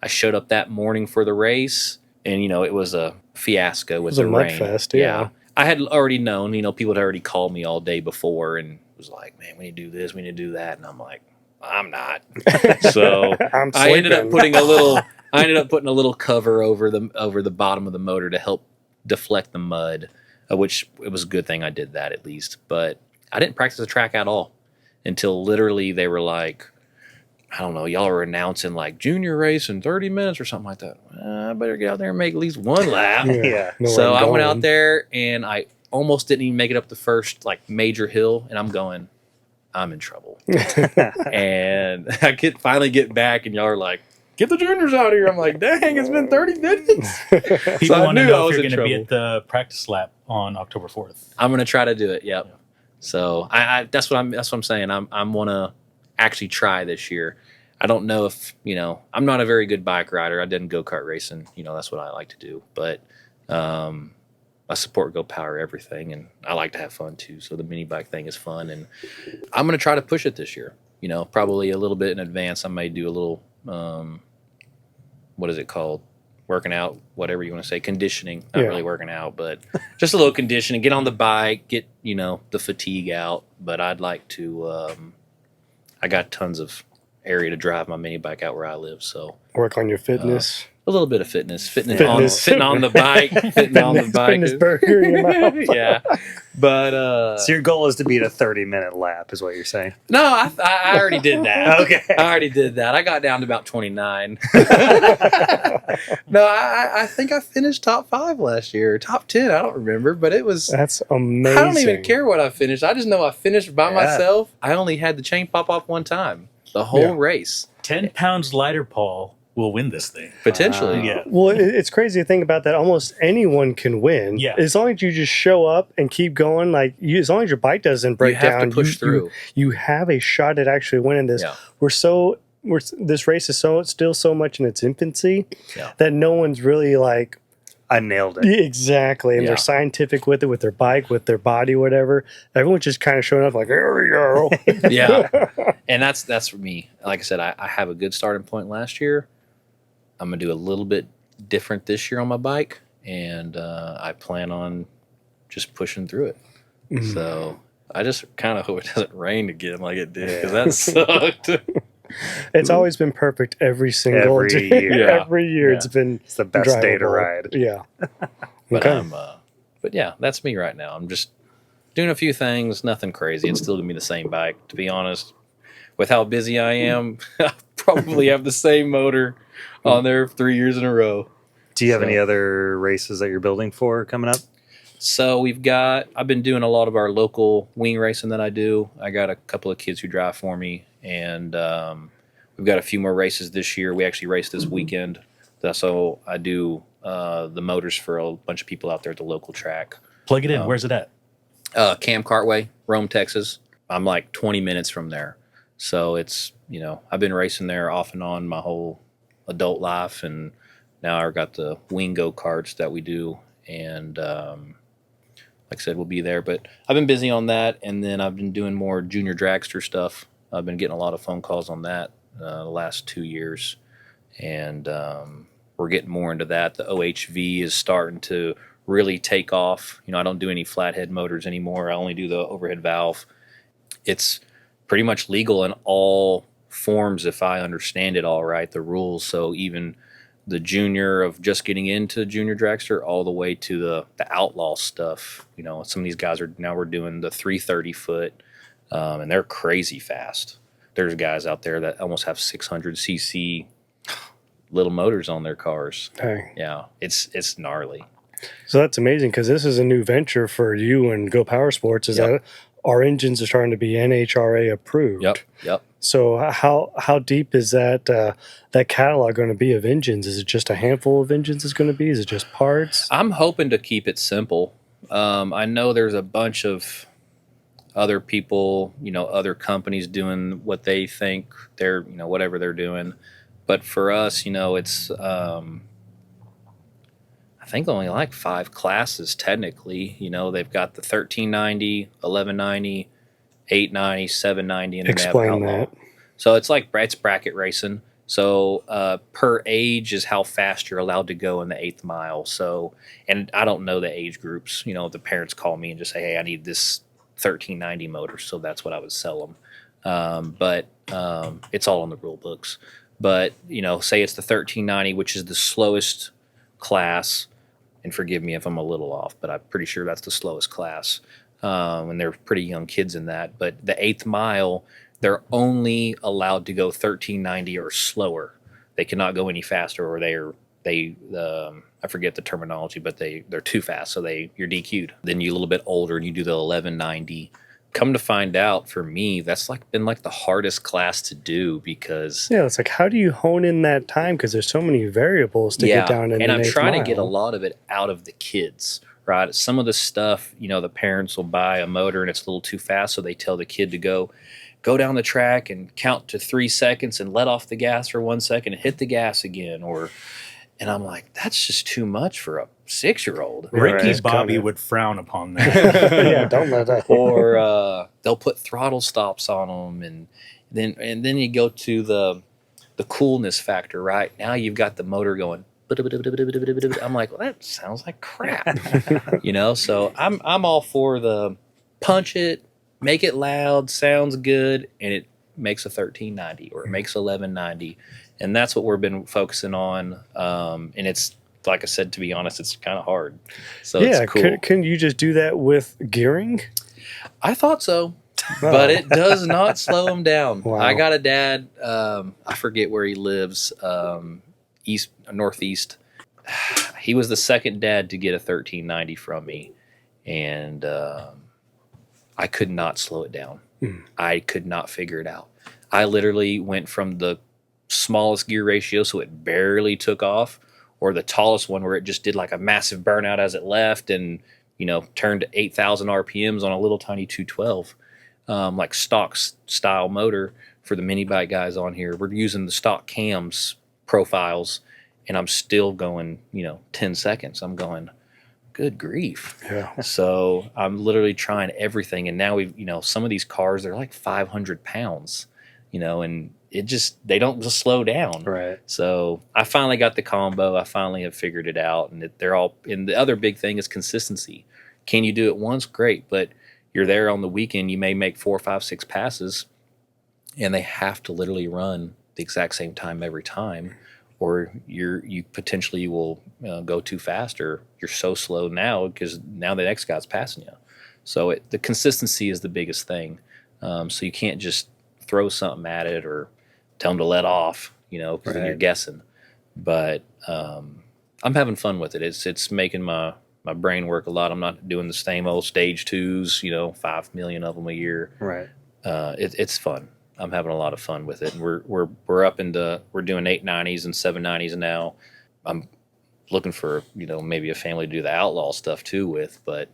I showed up that morning for the race, and it was a fiasco with was a the mud rain. fest, yeah. I had already known, people had already called me all day before and was like, man, we need to do this, we need to do that. And I'm like, I'm not. So I'm I ended up sleeping. putting a little cover over the bottom of the motor to help deflect the mud, which it was a good thing I did that at least. But I didn't practice the track at all until literally they were like, I don't know, y'all are announcing junior race in 30 minutes or something like that. I better get out there and make at least one lap. Yeah. No way So I'm I went going. out there and I almost didn't even make it up the first major hill, and I'm going, I'm in trouble. And I finally get back, and y'all are like, get the juniors out of here. I'm like, dang, it's been 30 minutes. People I want to knew I know was if you're in going to be trouble. at the practice lap on October 4th. I'm gonna try to do it. Yep. So I that's what I'm saying. I'm gonna actually try this year. I don't know if I'm not a very good bike rider. I didn't go-kart racing. That's what I like to do. But I support Go Power everything, and I like to have fun too. So the mini bike thing is fun, and I'm gonna try to push it this year. Probably a little bit in advance. I may do a little what is it called? Working out, whatever you want to say, conditioning. Not Yeah. really working out, but just a little conditioning. Get on the bike, get the fatigue out. But I'd like to. I got tons of area to drive my mini bike out where I live, so Work on your fitness. a little bit of fitness. Fitness. Fitting on the bike, fitting on the bike. Fitness burger in your mouth. Yeah, but So your goal is to beat a 30-minute lap, is what you're saying? no, I already did that. Okay. I already did that. I got down to about 29. No, I think I finished top 5 last year. Top 10, I don't remember, but it was. That's amazing. I don't even care what I finished. I just know I finished by Yeah. myself. I only had the chain pop off one time, the whole Yeah. race, 10 pounds lighter, Paul, will win this thing. potentially. Wow. Yeah. Well, it's crazy to think about that. Almost anyone can win. Yeah. As long as you just show up and keep going, as long as your bike doesn't break You have down, to push through. You have a shot at actually winning this. Yeah. This race is still so much in its infancy Yeah. that no one's really I nailed it. Yeah, exactly. And Yeah. they're scientific with it, with their bike, with their body, whatever. Everyone's just kind of showing up like, there we go. Yeah. And that's for me. Like I said, I have a good starting point last year. I'm going to do a little bit different this year on my bike, and I plan on just pushing through it. So I just kind of hope it doesn't rain again like it did, because that sucked. It's always been perfect every single Every day. year. Yeah. Every year Yeah. it's been It's the best day to drivable. ride. Yeah. But Okay. but yeah, that's me right now. I'm just doing a few things, nothing crazy. It's still gonna be the same bike, to be honest. With how busy I am, I probably have the same motor on there 3 years in a row. Do you have So- any other races that you're building for coming up? So I've been doing a lot of our local wing racing that I do. I got a couple of kids who drive for me, and we've got a few more races this year. We actually race this weekend. So I do the motors for a bunch of people out there at the local track. Plug it in. Where's it at? Cam Cartway, Rome, Texas. I'm like 20 minutes from there. So it's, I've been racing there off and on my whole adult life. And now I've got the wing go-karts that we do. And like I said, we'll be there. But I've been busy on that. And then I've been doing more junior dragster stuff. I've been getting a lot of phone calls on that the last 2 years. And we're getting more into that. The OHV is starting to really take off. I don't do any flathead motors anymore. I only do the overhead valve. It's pretty much legal in all forms, if I understand it all right, the rules. So even the junior of just getting into junior dragster all the way to the outlaw stuff. Some of these guys we're doing the 330 foot, and they're crazy fast. There's guys out there that almost have 600cc little motors on their cars. Okay. Yeah, it's gnarly. So that's amazing because this is a new venture for you and Go Power Sports. Is Yep. that our engines are starting to be NHRA approved? Yep. So how deep is that catalog going to be of engines? Is it just a handful of engines? Is going to be? Is it just parts? I'm hoping to keep it simple. I know there's a bunch of other people, other companies doing what they think they're, whatever they're doing. But for us, it's I think only like 5 classes technically. They've got the 1390, 1190, 890, 790, and then Explain they have outlaw. that. So it's bracket racing. So per age is how fast you're allowed to go in the 8th mile. So, and I don't know the age groups. The parents call me and just say, "Hey, I need this 1390 motor." So that's what I would sell them. But it's all in the rule books. But say it's the 1390, which is the slowest class. And forgive me if I'm a little off, but I'm pretty sure that's the slowest class. And they're pretty young kids in that. But the 8th mile, they're only allowed to go 1390 or slower. They cannot go any faster, or I forget the terminology, but they're too fast, so you're DQ'd. Then you're a little bit older and you do the 1190. Come to find out, for me, that's been the hardest class to do because Yeah, it's like, how do you hone in that time? Because there's so many variables to get down in and an I'm 8th trying mile. to get a lot of it out of the kids, right? Some of the stuff, the parents will buy a motor and it's a little too fast, so they tell the kid to go down the track and count to 3 seconds and let off the gas for 1 second and hit the gas again, and I'm like, that's just too much for a 6-year-old. Ricky Right. Bobby Kinda. would frown upon that. Yeah, don't let that. Or they'll put throttle stops on them, and then you go to the coolness factor, right? Now you've got the motor going. I'm like, well, that sounds like crap, So I'm all for the punch it, make it loud, sounds good, and it makes a 1390 or it makes 1190, and that's what we've been focusing on. And it's, like I said, to be honest, it's kind of hard. So Yeah, it's cool. can you just do that with gearing? I thought so, but it does not slow him down. Wow. I got a dad. I forget where he lives. Northeast. He was the second dad to get a 1390 from me, and I could not slow it down. I could not figure it out. I literally went from the smallest gear ratio, so it barely took off, or the tallest one where it just did like a massive burnout as it left and, turned to 8,000 RPMs on a little tiny 212, like stock style motor for the mini bike guys on here. We're using the stock cams profiles, and I'm still going, 10 seconds. I'm going, good grief. Yeah. So I'm literally trying everything. And now some of these cars, they're like 500 pounds, and they don't just slow down. Right. So I finally got the combo. I finally have figured it out. And and the other big thing is consistency. Can you do it once? Great. But you're there on the weekend, you may make 4, 5, 6 passes, and they have to literally run the exact same time every time, or you potentially will go too fast, or you're so slow now because now the next guy's passing you. So the consistency is the biggest thing. So you can't just throw something at it or tell them to let off, because then you're guessing. But I'm having fun with it. It's making my brain work a lot. I'm not doing the same old stage 2s, 5 million of them a year. Right. It's fun. I'm having a lot of fun with it. And we're up into, we're doing 890s and 790s now. I'm looking for, maybe a family to do the outlaw stuff too with, but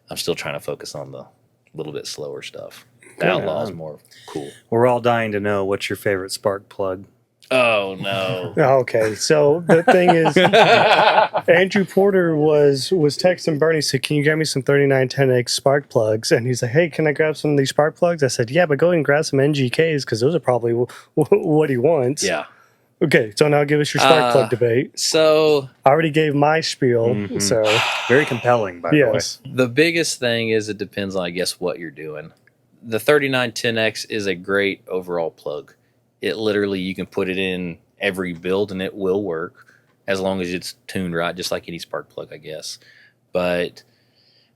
I'm still trying to focus on the little bit slower stuff. The outlaw is more cool. We're all dying to know what's your favorite spark plug. Oh no. Okay, so the thing is, Andrew Porter was texting Bernie, said, "Can you get me some 3910X spark plugs?" And he's like, "Hey, can I grab some of these spark plugs?" I said, "Yeah, but go ahead and grab some NGKs because those are probably what he wants." Yeah. Okay, so now give us your spark plug debate. So I already gave my spiel, so Very compelling, by the way. yes, the biggest thing is it depends on, I guess, what you're doing. The 3910X is a great overall plug. It literally, you can put it in every build and it will work as long as it's tuned right, just like any spark plug, I guess. But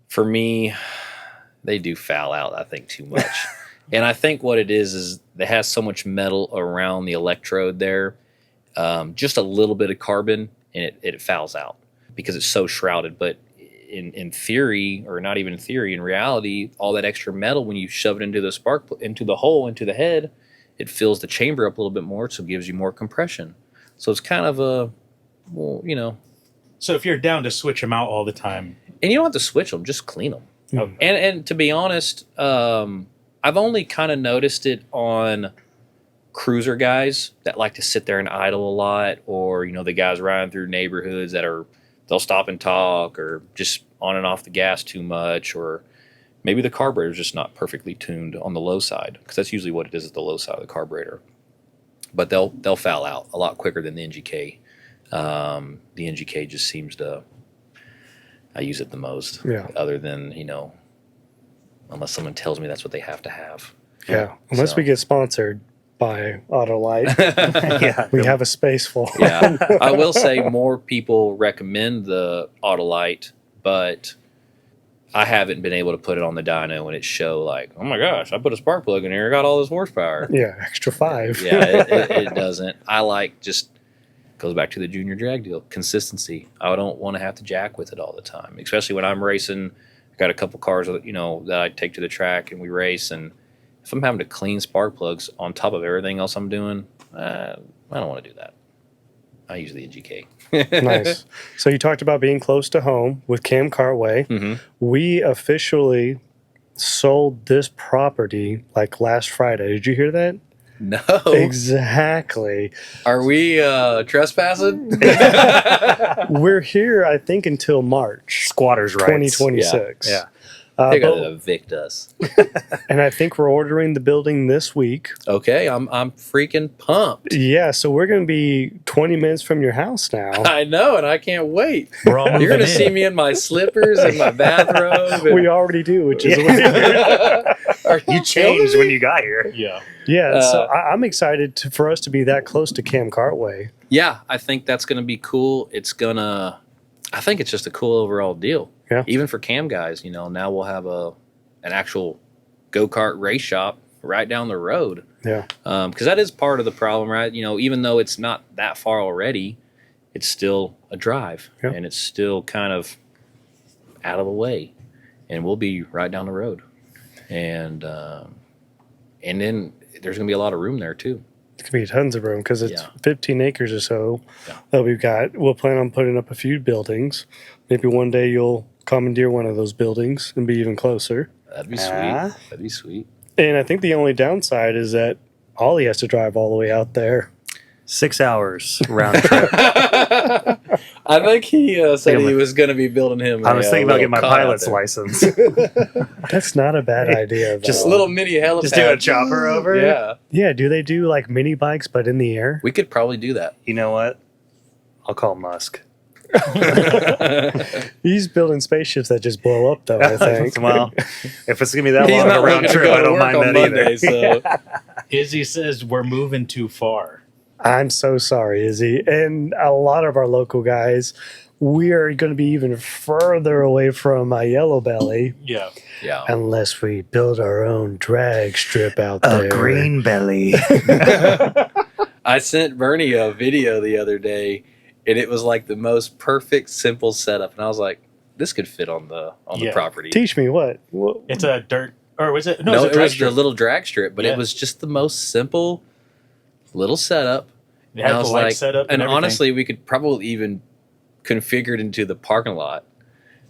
for me, they do foul out, I think, too much. And I think what it is it has so much metal around the electrode there, just a little bit of carbon, and it fouls out because it's so shrouded. But in theory, or not even in theory, in reality, all that extra metal, when you shove it into the hole, into the head, it fills the chamber up a little bit more, so it gives you more compression. So it's kind of So if you're down to switch them out all the time, and you don't have to switch them, just clean them. Okay. And to be honest, I've only kind of noticed it on cruiser guys that like to sit there and idle a lot, or the guys riding through neighborhoods they'll stop and talk, or just on and off the gas too much, or maybe the carburetor's just not perfectly tuned on the low side, because that's usually what it is at the low side of the carburetor. But they'll foul out a lot quicker than the NGK. The NGK just seems to, I use it the most. Yeah. Other than, unless someone tells me that's what they have to have. yeah. Unless we get sponsored by Autolite, Yeah. we have a space full. Yeah. I will say more people recommend the Autolite, but I haven't been able to put it on the dyno and it show like, oh my gosh, I put a spark plug in here, I got all this horsepower. Yeah, extra 5. Yeah, it doesn't. I like, just goes back to the junior drag deal, consistency. I don't want to have to jack with it all the time, especially when I'm racing. I got a couple cars that I take to the track and we race, and if I'm having to clean spark plugs on top of everything else I'm doing, I don't want to do that. I use the NGK. Nice. So you talked about being close to home with Cam Cartway. Mm-hmm. We officially sold this property like last Friday. Did you hear that? No. Exactly. Are we trespassing? We're here, I think, until March Squatters' rights. 2026. Yeah. They're gonna evict us. And I think we're ordering the building this week. Okay, I'm freaking pumped. Yeah, so we're going to be 20 minutes from your house now. I know, and I can't wait. we're all You're moving gonna in. see me in my slippers and my bathrobe. And, We already do, which is Are You changed when you got here. Yeah. yeah. So I'm excited for us to be that close to Cam Cartway. Yeah, I think that's gonna be cool. I think it's just a cool overall deal. Yeah. Even for cam guys, now we'll have an actual go-kart race shop right down the road. Yeah. Because that is part of the problem, right? Even though it's not that far already, it's still a drive, Yeah. and it's still kind of out of the way, and we'll be right down the road, and then there's gonna be a lot of room there too. It's going to be tons of room because it's Yeah. 15 acres or so Yeah. that we've got. We'll plan on putting up a few buildings. Maybe one day you'll commandeer one of those buildings and be even closer. That'd be Ah. sweet. That'd be sweet. And I think the only downside is that Ollie has to drive all the way out there. 6 hours round trip. I think he said Yeah, he was going to be building him. I was thinking about getting my little cot out pilot's there. license. That's not a bad idea. Just a though. little mini helipad. Just do a chopper over it? Yeah, Yeah, do they do like mini bikes but in the air? we could probably do that. You know what? I'll call Musk. He's building spaceships that just blow up, though. I think. Well, if it's gonna be that He's long of not a round looking to trip, go I to don't work mind on that Monday, either. so Izzy says we're moving too far. I'm so sorry, Izzy, and a lot of our local guys. We are going to be even further away from Yellow Belly Yeah. yeah. unless we build our own drag strip out A there. green belly. I sent Bernie a video the other day, and it was like the most perfect, simple setup, and I was like, "This could fit on the Yeah. property." Teach me what? It's a dirt, or was it? No, No, it a was drag the little drag strip, but Yeah. it was just the most simple little setup. It And had I the was light like, set up and everything. honestly, we could probably even configure it into the parking lot.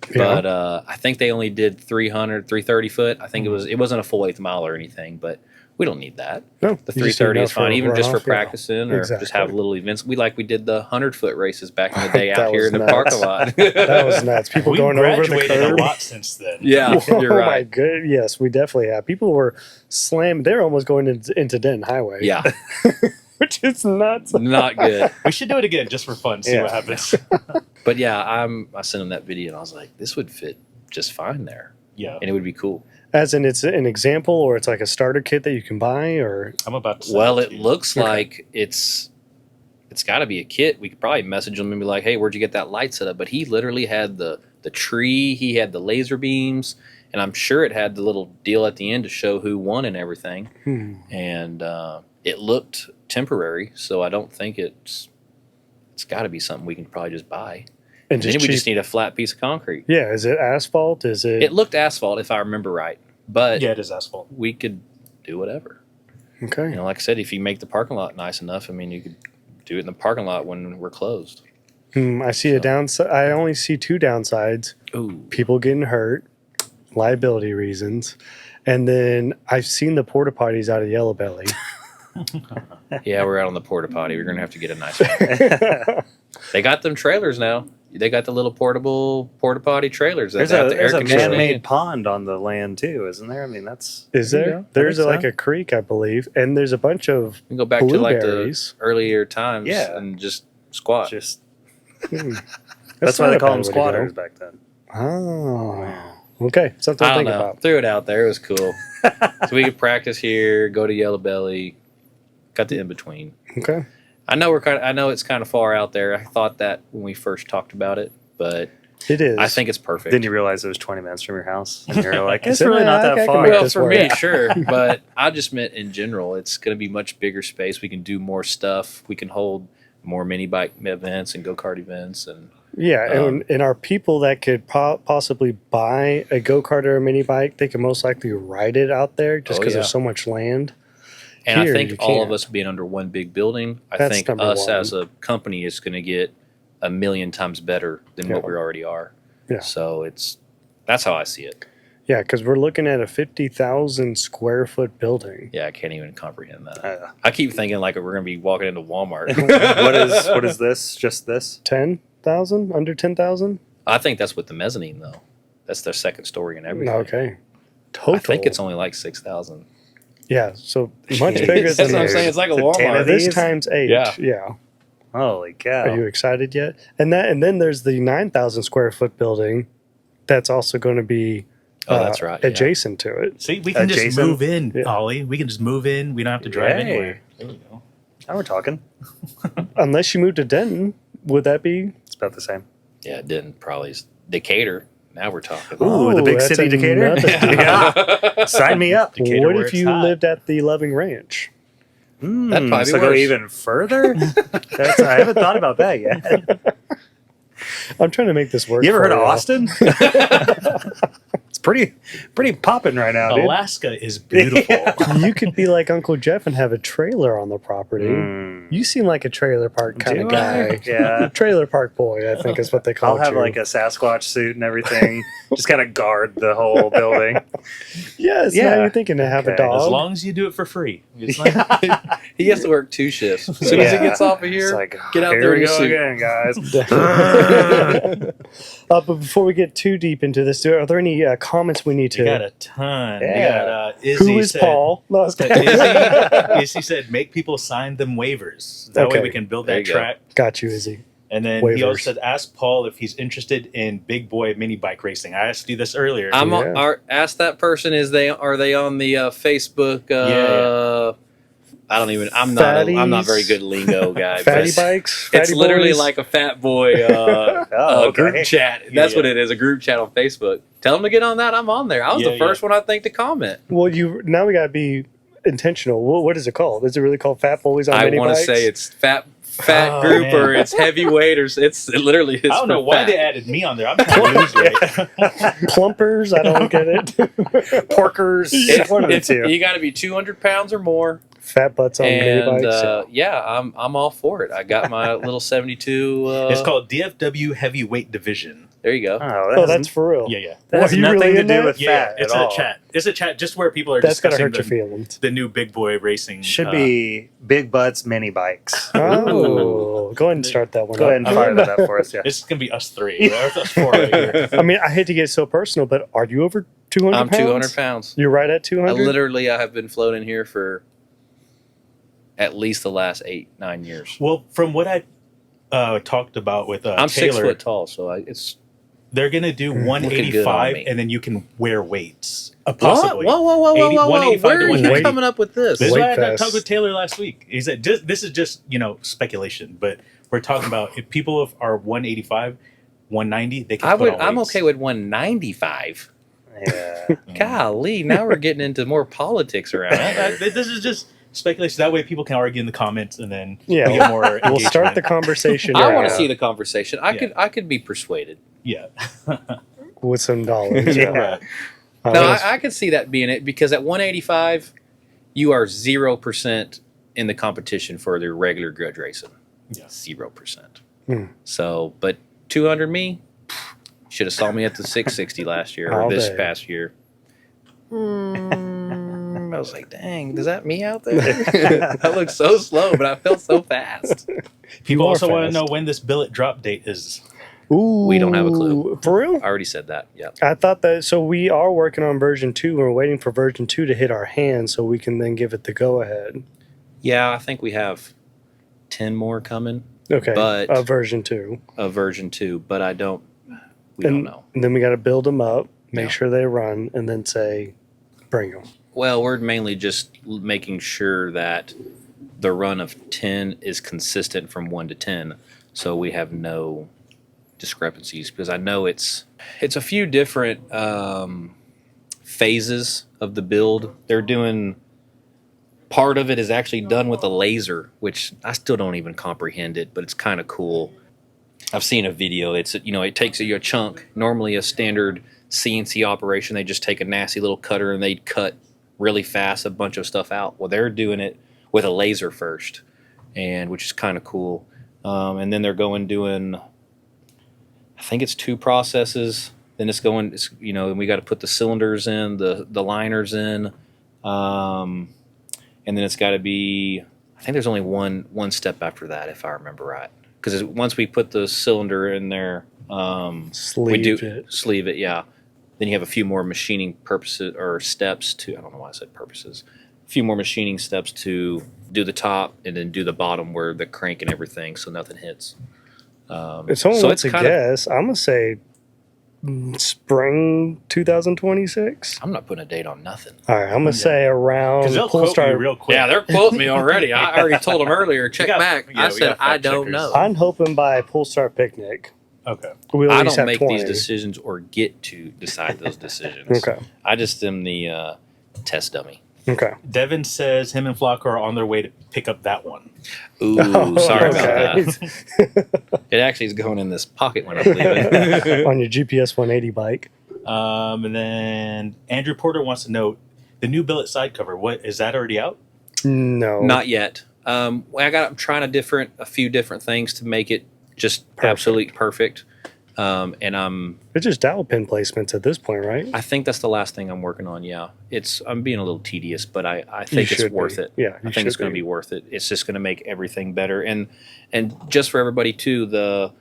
Yeah. But I think they only did 300, 330 foot. I think it wasn't a full 8th mile or anything, but we don't need that. No, The you just 330 need is fine, enough even just for runoff, yeah. practicing or just Exactly. have little events. We did the 100-foot races back in the day That out here was in the nuts. parking lot. That was nuts. People We've going over the graduated a curb. lot since then. Yeah, you're Oh my right. good. Yes, we definitely have. People were slammed. They're almost going into Denton Highway. Yeah, Which is nuts. not good. We should do it again just for fun. See Yeah. what happens. But yeah, I sent him that video and I was like, this would fit just fine there, Yeah. and it would be cool. As in, it's an example, or it's like a starter kit that you can buy, or I'm about to. Send Well, it it to you. looks Okay. like it's got to be a kit. We could probably message him and be like, "Hey, where'd you get that light set up?" But he literally had the tree, he had the laser beams, and I'm sure it had the little deal at the end to show who won and everything. And it looked temporary, so I don't think it's got to be something we can probably just buy. and Then just we cheap. just need a flat piece of concrete. Yeah, is it asphalt? Is it? It looked asphalt, if I remember right, but Yeah, it is asphalt. we could do whatever. Okay. You know, like I said, if you make the parking lot nice enough, I mean, you could do it in the parking lot when we're closed. I see a downside. I only see two downsides: Ooh, people getting hurt, liability reasons, and then I've seen the porta potties out of Yellow Belly. yeah, we're out on the porta potty. We're gonna have to get a nice one. They got them trailers now. They got the little portable porta potty trailers. That There's have a, the there's a conditioning. man-made pond on the land too, isn't there? I mean, that's Is There you there? go. I There's think like so. a creek, I believe, and there's a bunch of. We can go back to like the Blueberries. earlier times Yeah. and just squat. just Hmm, that's why not they a call bad them way to go. squatters back then. Oh, okay. Something to I don't think know. about. Threw it out there. It was cool. So we could practice here, go to Yellow Belly, got the in between. Okay. I know it's kind of far out there. I thought that when we first talked about it, but It is. I think it's perfect. Then you realize it was 20 minutes from your house, and you're like, it's So, really not I that can far. make well, this for work. me, sure, but I just meant in general. It's going to be much bigger space. We can do more stuff. We can hold more mini bike events and go-kart events, and Yeah, and our people that could possibly buy a go-kart or a mini bike, they can most likely ride it out there just Oh, because yeah. there's so much land. And Here, I think you all of can't. us being under one big building, I That's think number us one. as a company is going to get a million times better than what Yeah. we already are. Yeah. So that's how I see it. Yeah, because we're looking at a 50,000 square foot building. Yeah, I can't even comprehend that. Uh, I keep thinking like we're going to be walking into Walmart. what is this? Just this? 10,000? Under 10,000? I think that's with the mezzanine though. That's their second story and everything. Okay. Total. I think it's only like 6,000. Yeah, so much bigger That's than what I'm theirs. saying. It's like a The 10 Walmart. of This these? times 8. Yeah. Yeah. Holy cow! Are you excited yet? And then there's the 9,000 square foot building that's also going to be Oh, that's right. Yeah. adjacent to it. See, we can just Adjacent? move in, Yeah. Ollie. We can just move in. We don't have to drive Yay. anywhere. There we go. Now we're talking. Unless you move to Denton, would that be? It's about the same. Yeah, it didn't probably. Decatur. Now we're talking. Ooh, the Oh, big that's city Decatur. another- Yeah. Sign me up. Decatur, what where if it's you hot. lived at the Loving Ranch? That'd probably be so go worse. even further. I haven't thought about that yet. I'm trying to make this work. You ever for heard of y'all. Austin? It's pretty popping right now, dude. Alaska is beautiful. You could be like Uncle Jeff and have a trailer on the property. You seem like a trailer park kind of Do I? guy. Yeah. Trailer park boy, I think is what they call I'll it. have like a Sasquatch suit and everything. Just kind of guard the whole building. Yes, Yeah. now you're thinking to have a Okay. dog. As long as you do it for free. It's like, He has to work 2 shifts. As soon as he Yeah. gets off of here, It's like, get out here there we in your go suit. again, guys. But before we get too deep into this, are there any comments we need you got to? a ton. Yeah. You got, Izzy Who is said, Paul? No, I was kidding. Izzy said, make people sign them waivers. That way Okay. we can build There that you go. track. Got you, Izzy. And then he Waivers. also said, ask Paul if he's interested in big boy mini bike racing. I asked you this earlier. I'm Yeah. ask that person. Are they on the Facebook? I don't even. I'm not very good lingo guy. Fatty but bikes. It's Fatty literally boys? like a fat boy okay. group chat. That's Yeah. what it is. A group chat on Facebook. Tell them to get on that. I'm on there. I was Yeah, the first one I think to comment. Well, now we gotta be intentional. What is it called? Is it really called Fat Boys on I Mini want to Bikes? say it's fat Oh, group man. or it's heavyweight or it literally is. I don't know for why fat. they added me on there. I'm trying to lose weight. Plumpers. I don't get it. Porkers. It's, One of the it's, two. you got to be 200 pounds or more. Fat butts on Mini And Bikes. yeah, I'm all for it. I got my little 72. It's called DFW Heavyweight Division. There you go. Oh, that's for real. Yeah. that has Are you nothing really to in do that? with Yeah, fat it's at a all. chat. It's a chat just where people are That's gotta discussing hurt your feelings. the new big boy racing. Should be big butts mini bikes. Oh, go ahead and start that one. Go up. ahead and fire that up for us. Yeah. It's gonna be us three. Or us four right here. I mean, I hate to get so personal, but are you over 200 I'm pounds? 200 pounds. You're right at I 200? have been floating here for at least the last 8-9 years. Well, from what I talked about with I'm Taylor, 6 foot tall, so it's they're gonna do Looking good on 185, me. and then you can wear weights. what? Possibly. Whoa, whoa, whoa, whoa, 80 whoa, whoa! 185 Where to are you 190. coming up with this? This is Weight why I vest. talked with Taylor last week. He said, this is just, speculation, but we're talking about if people are 185, 190, they can put on I'm weights. okay with 195. Yeah. Golly, now we're getting into more politics around. This is just speculation. That way people can argue in the comments, and then Yeah, we get more We'll start the engagement. conversation I want now to see the conversation. I Yeah. could be persuaded. Yeah. with some dollars. Yeah. No, I could see that being it because at 185, you are 0% in the competition for the regular grudge racing. Yeah. 0%. Hmm. So, but 200 me, should have saw me at the 660 last year or All this day. past year. I was like, dang, is that me out there? I looked so slow, but I felt so fast. People are also want to fast. know when this billet drop date is. Ooh, We don't have a clue. For real? I already said that. Yeah. I thought that. So we are working on version 2. We're waiting for version 2 to hit our hands so we can then give it the go ahead. Yeah, I think we have 10 more coming Okay. But- version 2. of version 2, but we don't know. And then we got to build them up, make Yeah. sure they run, and then say, bring them. Well, we're mainly just making sure that the run of 10 is consistent from 1 to 10, so we have no discrepancies. Because I know it's a few different phases of the build. They're doing part of it is actually done with a laser, which I still don't even comprehend it, but it's kind of cool. I've seen a video. It takes you a chunk. Normally, a standard CNC operation, they just take a nasty little cutter and they'd cut really fast a bunch of stuff out. Well, they're doing it with a laser first, and which is kind of cool. And then they're doing, I think it's 2 processes. Then and we got to put the cylinders in, the liners in, and then it's got to be. I think there's only one step after that, if I remember right. Because once we put the cylinder in there, sleeve it, yeah. Then you have a few more machining purposes or steps to. I don't know why I said purposes. A few more machining steps to do the top and then do the bottom where the crank and everything, so nothing hits. It's only so once a kinda- guess. I'm going to say spring 2026. I'm not putting a date on nothing. All right, I'm going to say around Because they'll Pull quote Start. you real quick. Yeah, they're quoting me already. I already told them earlier. Check got- back. yeah, I we said got I fact don't checkers. know. I'm hoping by Pull Start Picnic. Okay. We'll at I least don't have make 20. these decisions or get to decide those decisions. Okay. I just am the test dummy. Okay. Devin says him and Flocko are on their way to pick up that one. Ooh, Oh, sorry okay. about that. It actually is going in this pocket when I'm leaving. On your GPS 180 bike. And then Andrew Porter wants to know the new Billet side cover. What is that already out? No, Not yet. I'm trying a few different things to make it just absolutely perfect. And it's just dowel pin placements at this point, right? I think that's the last thing I'm working on. Yeah, I'm being a little tedious, but I think it's worth it. Yeah, I think it's going to be worth it. It's just going to make everything better. And just for everybody too, the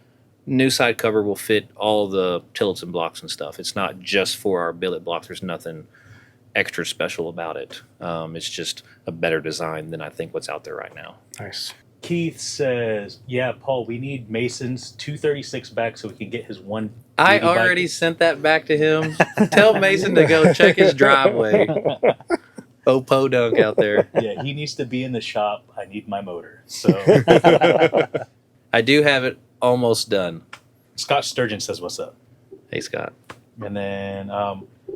new side cover will fit all the Tillotson blocks and stuff. It's not just for our billet blocks. There's nothing extra special about it. It's just a better design than I think what's out there right now. Nice. Keith says, "Yeah, Paul, we need Mason's 236 back so we can get his one." I Minibike." already sent that back to him. Tell Mason to go check his driveway. Oh, podunk out there. Yeah, he needs to be in the shop. I need my motor. So I do have it almost done. Scott Sturgeon says, "What's up?" Hey, Scott. And then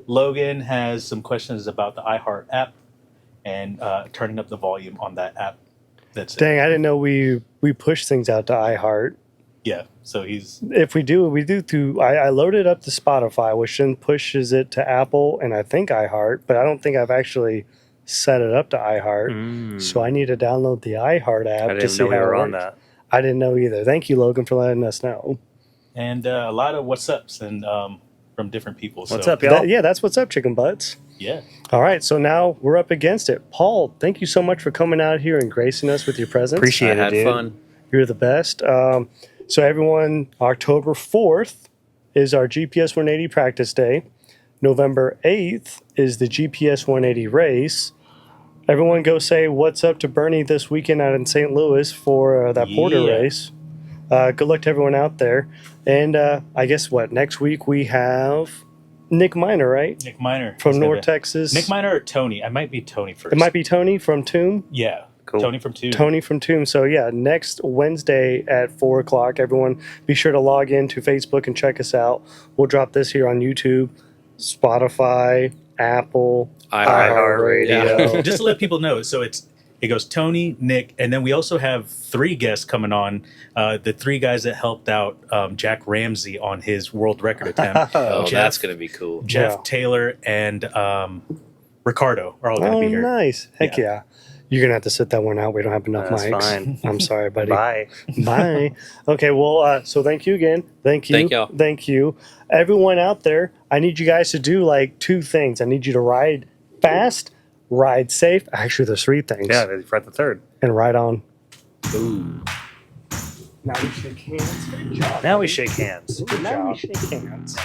Logan has some questions about the iHeart app and turning up the volume on that app. That's it. Dang, I didn't know we push things out to iHeart. Yeah, so he's If we do through. I loaded up to Spotify, which then pushes it to Apple and I think iHeart, but I don't think I've actually set it up to iHeart. So I need to download the iHeart app I to didn't see know we how were it on works. that. I didn't know either. Thank you, Logan, for letting us know. and a lot of what's ups and from different people. What's So, up, y'all? Yeah, that's what's up, chicken butts. Yeah, All right, so now we're up against it. Paul, thank you so much for coming out here and gracing us with your presence. Appreciate I it, had dude. fun. You're the best. So everyone, October 4th is our GPS 180 practice day. November 8th is the GPS 180 race. Everyone go say what's up to Bernie this weekend out in St. Louis for that Porter Yeah. race. Good luck to everyone out there. And I guess next week we have Nick Miner, right? Nick Miner From is gonna North be- Texas. Nick Miner or Tony? I might be Tony first. It might be Tony from Tomb. Yeah, Cool. Tony from Two. Tony from Tomb. So yeah, next Wednesday at 4 o'clock, everyone be sure to log in to Facebook and check us out. We'll drop this here on YouTube, Spotify, Apple, iHeartRadio. Just to let people know, so it goes Tony, Nick, and then we also have 3 guests coming on. The 3 guys that helped out Jack Ramsey on his world record attempt. Oh, Jeff, that's going to be cool. Jeff Yeah. Taylor and Ricardo are all going to Oh, be here. nice. Heck Yeah. yeah. You're going to have to sit that one out. We don't have enough That's mics. fine. I'm sorry, buddy. Bye. Bye. Okay, well, so thank you again. Thank you. Thank y'all. Thank you. Everyone out there, I need you guys to do like 2 things. I need you to ride fast, ride safe. Actually, there's 3 things. Yeah, for at the third. And ride on. Ooh. Now we shake hands. Good job. Now we shake hands. Now we shake hands.